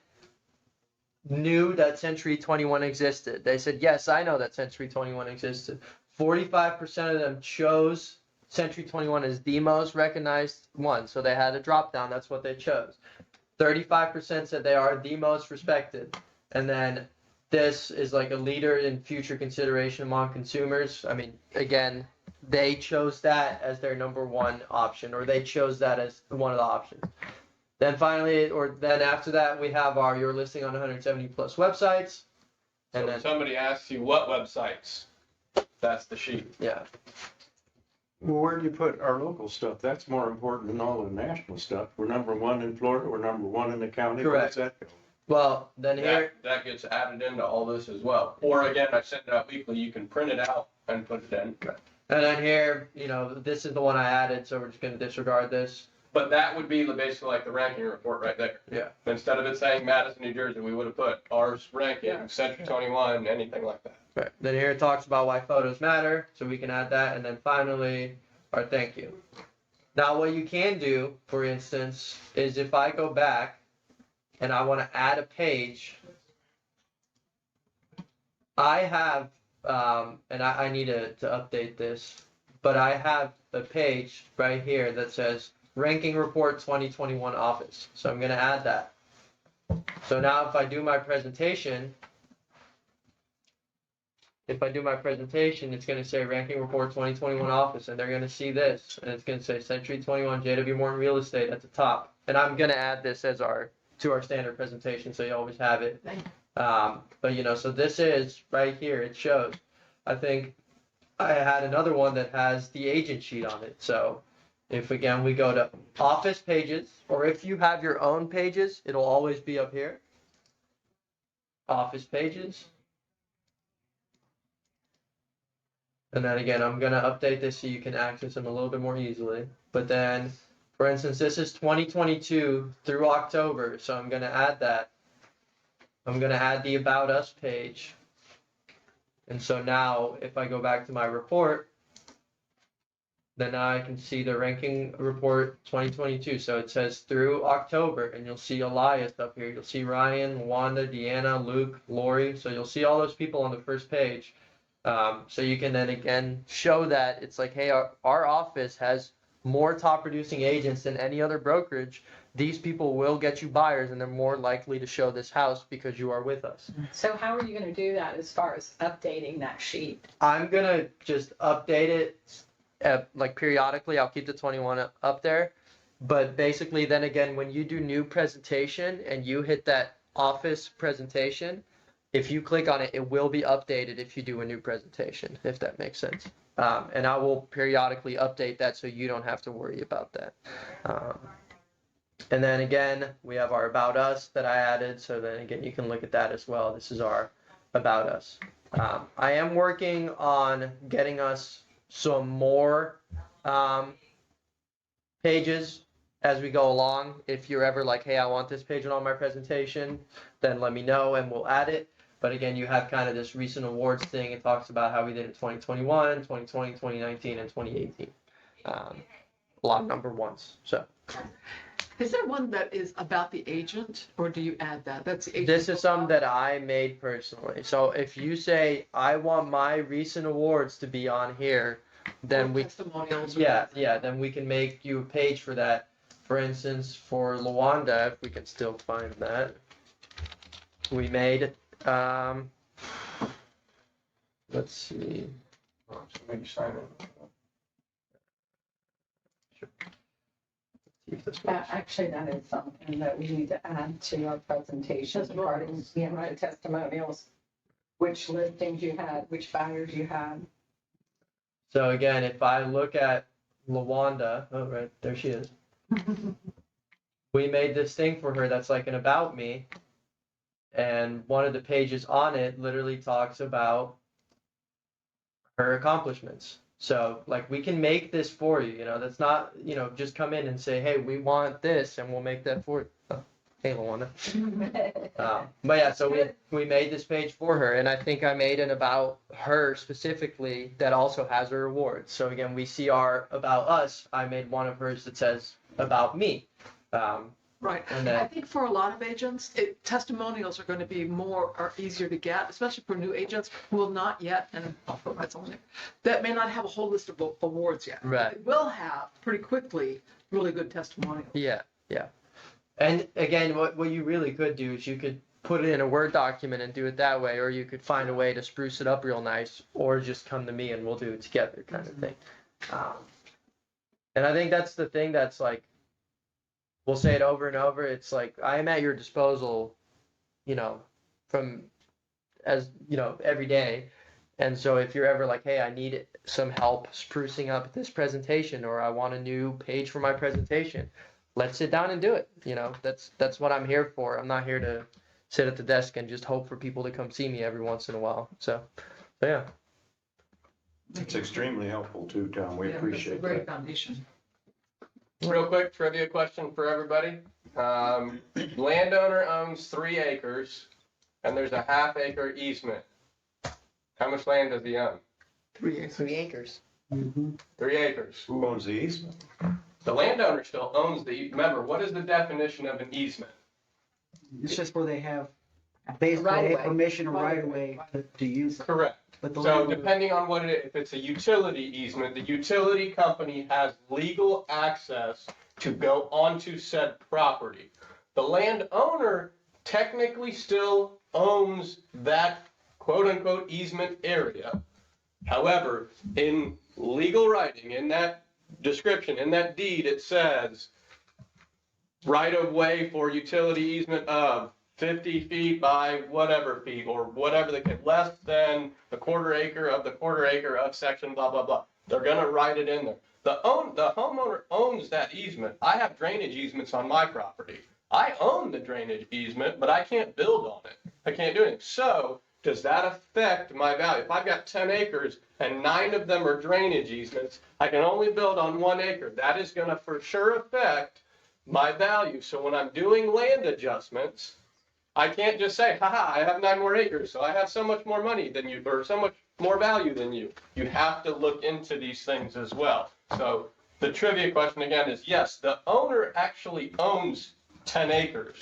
S4: knew that Century 21 existed. They said, yes, I know that Century 21 existed. 45% of them chose Century 21 as the most recognized one. So they had a drop down. That's what they chose. 35% said they are the most respected. And then this is like a leader in future consideration among consumers. I mean, again, they chose that as their number one option, or they chose that as one of the options. Then finally, or then after that, we have your listing on 170 plus websites. And
S2: So
S4: then
S2: if somebody asks you what websites, that's the sheet.
S4: yeah.
S6: Well, where do you put our local stuff? That's more important than all the national stuff. We're number one in Florida. We're number one in the county.
S4: Correct.
S6: Where's that go?
S4: Well, then here,
S2: That gets added into all this as well. Or again, I send it out weekly. You can print it out and put it in.
S4: and then here, this is the one I added, so we're just going to disregard this.
S2: But that would be basically like the ranking report right there.
S4: Yeah.
S2: Instead of it saying Madison, New Jersey, we would have put ours ranking, Century 21, anything like that.
S4: Right. Then here it talks about why photos matter, so we can add that. And then finally, our thank you. Now, what you can do, for instance, is if I go back and I want to add a page, I have, and I need to update this, but I have a page right here that says Ranking Report 2021 Office. So I'm going to add that. So now if I do my presentation, it's going to say Ranking Report 2021 Office, and they're going to see this, and it's going to say Century 21 JW Morton Real Estate at the top. And I'm going to add this as to our standard presentation, so you always have it. But you know, so this is right here, it shows. I think I had another one that has the agent sheet on it. So if again we go to office pages, or if you have your own pages, it'll always be up here. Office pages. And then again, I'm gonna update this so you can access them a little bit more easily. But then, for instance, this is 2022 through October, so I'm gonna add that. I'm gonna add the About Us page. And so now, if I go back to my report, then now I can see the ranking report 2022. So it says through October, and you'll see Elias up here. You'll see Ryan, Wanda, Deanna, Luke, Lori. So you'll see all those people on the first page. So you can then again show that it's like, hey, our office has more top producing agents than any other brokerage. These people will get you buyers, and they're more likely to show this house because you are with us.
S3: So how are you gonna do that as far as updating that sheet?
S4: I'm gonna just update it like periodically. I'll keep the 21 up there, but basically then again, when you do new presentation and you hit that office presentation, if you click on it, it will be updated if you do a new presentation, if that makes sense. And I will periodically update that so you don't have to worry about that. And then again, we have our About Us that I added. So then again, you can look at that as well. This is our About Us. I am working on getting us some more pages as we go along. If you're ever like, hey, I want this page on my presentation, then let me know and we'll add it. But again, you have kind of this recent awards thing. It talks about how we did in 2021, 2020, 2019, and 2018. A lot of number ones. So
S7: Is there one that is about the agent, or do you add that? That's the agent.
S4: this is some that I made personally. So if you say, I want my recent awards to be on here, then we,
S7: Testimonials. or-
S4: yeah, then we can make you a page for that. For instance, for Luanda, if we can still find that, we made, let's see.
S2: So maybe sign it.
S4: See if this works.
S3: Actually, that is something that we need to add to our presentation regarding, you know, the testimonials, which listings you had, which buyers you had.
S4: So again, if I look at Luanda, oh right, there she is. We made this thing for her that's like an about me. And one of the pages on it literally talks about her accomplishments. So like we can make this for you, you know, that's not, you know, just come in and say, hey, we want this and we'll make that for you. Oh, hey, Luanda. But yeah, so we made this page for her, and I think I made an about her specifically that also has her awards. So again, we see our About Us. I made one of hers that says about me.
S7: Right.
S4: And
S7: I
S4: then,
S7: think for a lot of agents, testimonials are going to be more or easier to get, especially for new agents who will not yet, and I'll put myself on there, that may not have a whole list of awards yet.
S4: Right.
S7: They will have pretty quickly really good testimonials.
S4: yeah. And again, what you really could do is you could put it in a Word document and do it that way, or you could find a way to spruce it up real nice, or just come to me and we'll do it together kind of thing. And I think that's the thing that's like, we'll say it over and over. It's like, I am at your disposal, you know, from as, you know, every day. And so if you're ever like, hey, I need some help sprucing up this presentation, or I want a new page for my presentation, let's sit down and do it. You know, that's what I'm here for. I'm not here to sit at the desk and just hope for people to come see me every once in a while. So yeah.
S6: It's extremely helpful too, Tom. We
S7: Yeah, it's a
S6: appreciate
S7: great
S6: that.
S7: foundation.
S2: Real quick trivia question for everybody. Landowner owns 3 acres and there's a half-acre easement. How much land does he own?
S7: 3 acres.
S4: 3 acres.
S2: 3 acres.
S6: Who owns the easement?
S2: The landowner still owns remember, what is the definition of an easement?
S9: It's just where they have basically
S3: Right
S9: they
S3: away.
S9: have permission right away to use it.
S2: Correct.
S9: But the
S2: So
S9: landowner-
S2: depending on what if it's a utility easement, the utility company has legal access to go onto said property. The landowner technically still owns that quote unquote easement area. However, in legal writing, in that description, in that deed, it says right of way for utility easement of 50 feet by whatever feet, or whatever they get, less than the quarter acre of the quarter acre of section blah, blah, blah. They're gonna write it in there. The homeowner owns that easement. I have drainage easements on my property. I own the drainage easement, but I can't build on it. I can't do anything. So does that affect my value? If I've got 10 acres and 9 of them are drainage easements, I can only build on 1 acre. That is gonna for sure affect my value. So when I'm doing land adjustments, I can't just say, haha, I have 9 more acres, so I have so much more money than you, or so much more value than you. You have to look into these things as well. So the trivia question again is, yes, the owner actually owns 10 acres.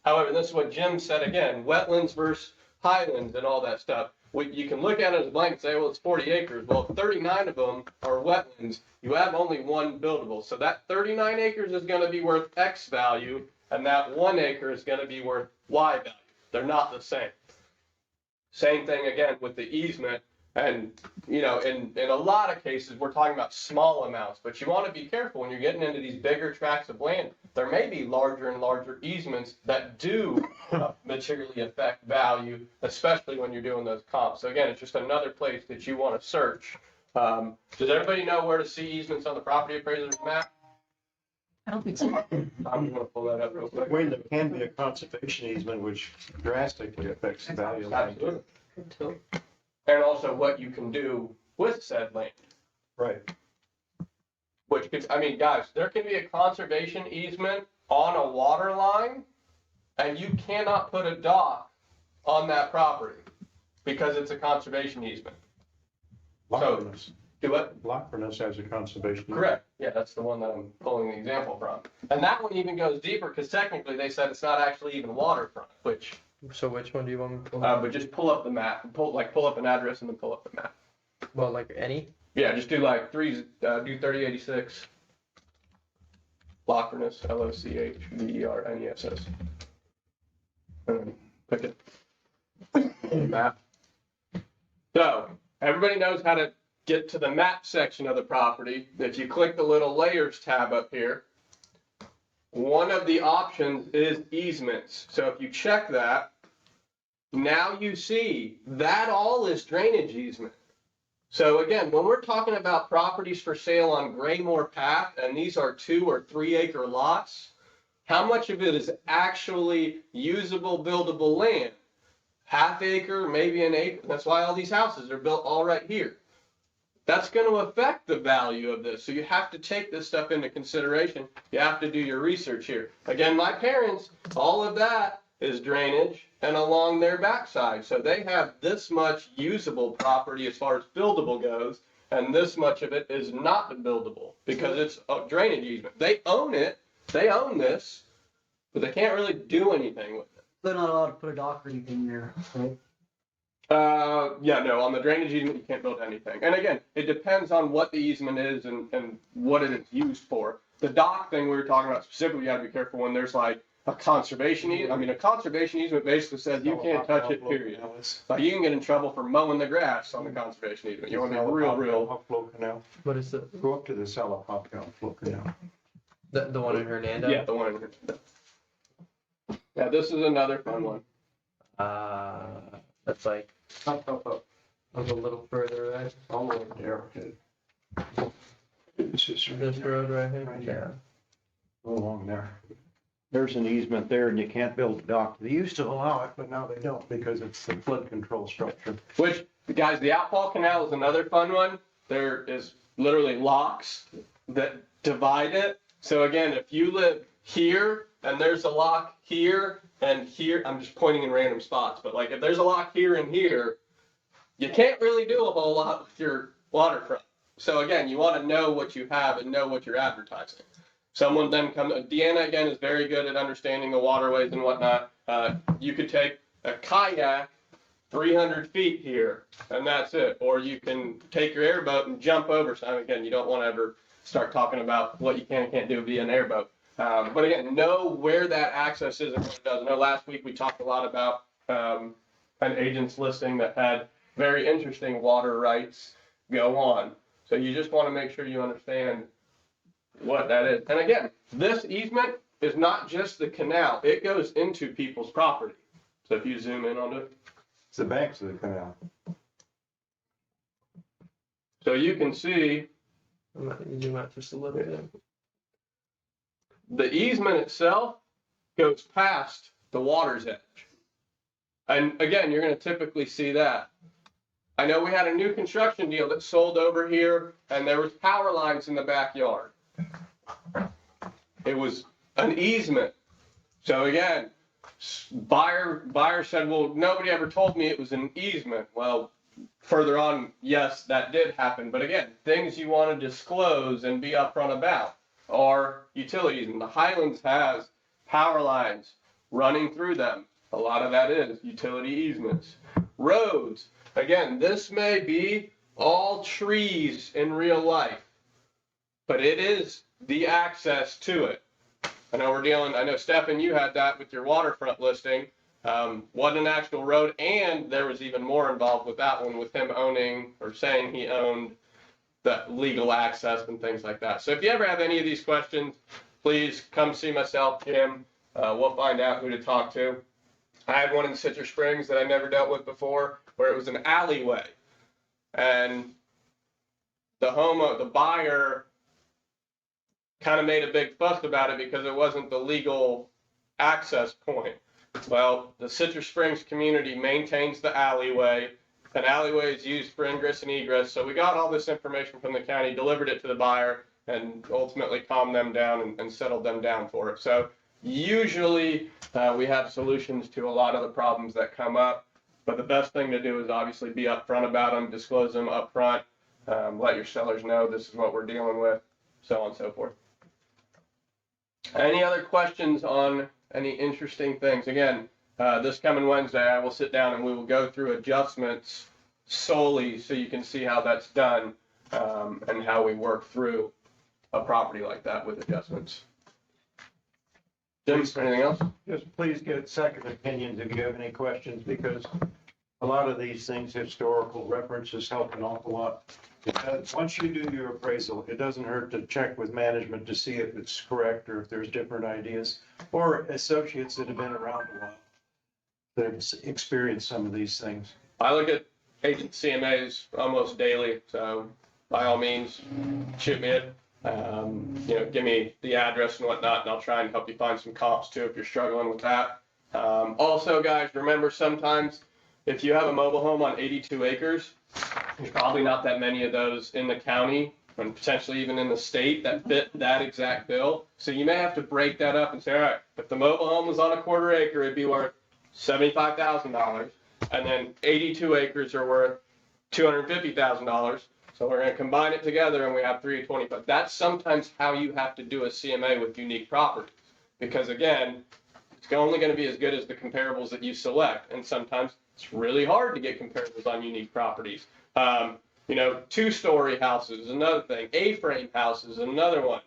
S2: However, this is what Jim said again, wetlands versus highlands and all that stuff. You can look at it as a blank and say, well, it's 40 acres. Well, 39 of them are wetlands. You have only 1 buildable. So that 39 acres is going to be worth X value, and that 1 acre is going to be worth Y value. They're not the same. Same thing again with the easement. And, you know, in a lot of cases, we're talking about small amounts, but you want to be careful when you're getting into these bigger tracts of land. There may be larger and larger easements that do materially affect value, especially when you're doing those comps. So again, it's just another place that you want to search. Does everybody know where to see easements on the property appraiser's map?
S3: I don't think so.
S2: I'm going to pull that up real quick.
S6: Wayne, there can be a conservation easement which drastically affects the value of land.
S2: Absolutely. And also what you can do with said land.
S6: Right.
S2: Which could, I mean, guys, there can be a conservation easement on a water line, and you cannot put a dock on that property because it's a conservation easement.
S6: Lockfordness.
S2: Do what?
S6: Lockfordness has a conservation.
S2: Correct. Yeah, that's the one that I'm pulling the example from. And that one even goes deeper because technically they said it's not actually even waterfront, which.
S4: So which one do you want me to pull?
S2: But just pull up the map, pull up an address and then pull up the map.
S4: Well, like any?
S2: Yeah, just do like do 3086. Lockfordness, LOCHVERNESS. And then click it. Map. So everybody knows how to get to the map section of the property. If you click the little layers tab up here, one of the options is easements. So if you check that, now you see that all is drainage easement. So again, when we're talking about properties for sale on Graymore Path, and these are 2 or 3 acre lots, how much of it is actually usable, buildable land? Half acre, maybe an acre. That's why all these houses are built all right here. That's going to affect the value of this. So you have to take this stuff into consideration. You have to do your research here. Again, my parents, all of that is drainage and along their backside. So they have this much usable property as far as buildable goes, and this much of it is not buildable because it's a drainage easement. They own it, they own this, but they can't really do anything with it.
S9: They're not allowed to put a dock or anything there, right?
S2: Yeah, no, on the drainage easement, you can't build anything. And again, it depends on what the easement is and what it is used for. The dock thing we were talking about specifically, you gotta be careful when there's like a conservation easement. I mean, a conservation easement basically says you can't touch it, period. Like you can get in trouble for mowing the grass on the conservation easement. You wanna be real.
S6: Upflow canal.
S4: What is it?
S6: Go up to the Salapop Upflow canal.
S4: The one in Hernando?
S2: Yeah, the one in here. Yeah, this is another fun one.
S4: That's like
S6: Up.
S4: a little further away.
S6: All the way there. This is
S4: This road right here?
S6: Right
S4: Yeah.
S6: here. Go along there. There's an easement there and you can't build a dock. They used to allow it, but now they don't because it's the flood control structure.
S2: Which, guys, the outfall canal is another fun one. There is literally locks that divide it. So again, if you live here and there's a lock here and here, I'm just pointing in random spots, but like if there's a lock here and here, you can't really do a whole lot with your waterfront. So again, you want to know what you have and know what you're advertising. Someone then Deanna again is very good at understanding the waterways and whatnot. You could take a kayak 300 feet here and that's it. Or you can take your airboat and jump over. So again, you don't want to ever start talking about what you can and can't do via an airboat. But again, know where that access is and what it does. I know last week we talked a lot about an agent's listing that had very interesting water rights go on. So you just want to make sure you understand what that is. And again, this easement is not just the canal, it goes into people's property. So if you zoom in on it,
S6: It's the banks of the canal.
S2: so you can see
S4: I'm gonna zoom out just a little bit.
S2: the easement itself goes past the water's edge. And again, you're going to typically see that. I know we had a new construction deal that sold over here, and there was power lines in the backyard. It was an easement. So again, buyer said, well, nobody ever told me it was an easement. Well, further on, yes, that did happen. But again, things you want to disclose and be upfront about are utilities. And the Highlands has power lines running through them. A lot of that is utility easements. Roads. Again, this may be all trees in real life, but it is the access to it. I know Stefan, you had that with your waterfront listing. Wasn't an actual road, and there was even more involved with that one with him owning or saying he owned the legal access and things like that. So if you ever have any of these questions, please come see myself, Jim. We'll find out who to talk to. I had one in Citrus Springs that I never dealt with before, where it was an alleyway, and the buyer kind of made a big fuss about it because it wasn't the legal access point. Well, the Citrus Springs community maintains the alleyway. An alleyway is used for ingress and egress. So we got all this information from the county, delivered it to the buyer, and ultimately calmed them down and settled them down for it. So usually we have solutions to a lot of the problems that come up. But the best thing to do is obviously be upfront about them, disclose them upfront, let your sellers know this is what we're dealing with, so on and so forth. Any other questions on any interesting things? Again, this coming Wednesday, I will sit down and we will go through adjustments solely so you can see how that's done and how we work through a property like that with adjustments. Jim, anything else?
S6: Just please get second opinions if you have any questions, because a lot of these things, historical references help an awful lot. Once you do your appraisal, it doesn't hurt to check with management to see if it's correct or if there's different ideas, or associates that have been around a while that have experienced some of these things.
S2: I look at agent CMAs almost daily, so by all means, shoot me it. Give me the address and whatnot, and I'll try and help you find some comps too if you're struggling with that. Also, guys, remember sometimes if you have a mobile home on 82 acres, there's probably not that many of those in the county and potentially even in the state that fit that exact bill. So you may have to break that up and say, all right, if the mobile home was on a quarter acre, it'd be worth $75,000, and then 82 acres are worth $250,000. So we're going to combine it together and we have 325. That's sometimes how you have to do a CMA with unique properties. Because again, it's only going to be as good as the comparables that you select. And sometimes it's really hard to get comparables on unique properties. Two-story houses is another thing. A-frame houses is another one.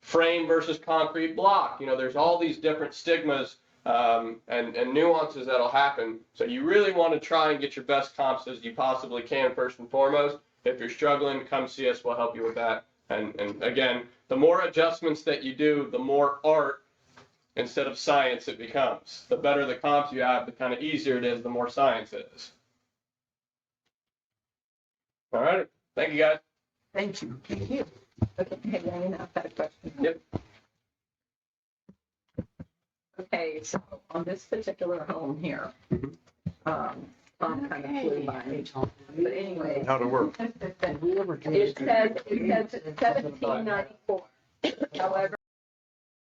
S2: Frame versus concrete block. There's all these different stigmas and nuances that'll happen. So you really want to try and get your best comps as you possibly can first and foremost. If you're struggling, come see us. We'll help you with that. And again, the more adjustments that you do, the more art instead of science it becomes. The better the comps you have, the kind of easier it is, the more science it is. All right. Thank you, guys.
S3: Thank you. Thank you. Okay, hey, Lane, I've got a question.
S2: Yep.
S3: Okay, so on this particular home here, Tom kind of flew by me, but anyway.
S6: How to work.
S3: It says 1794. However,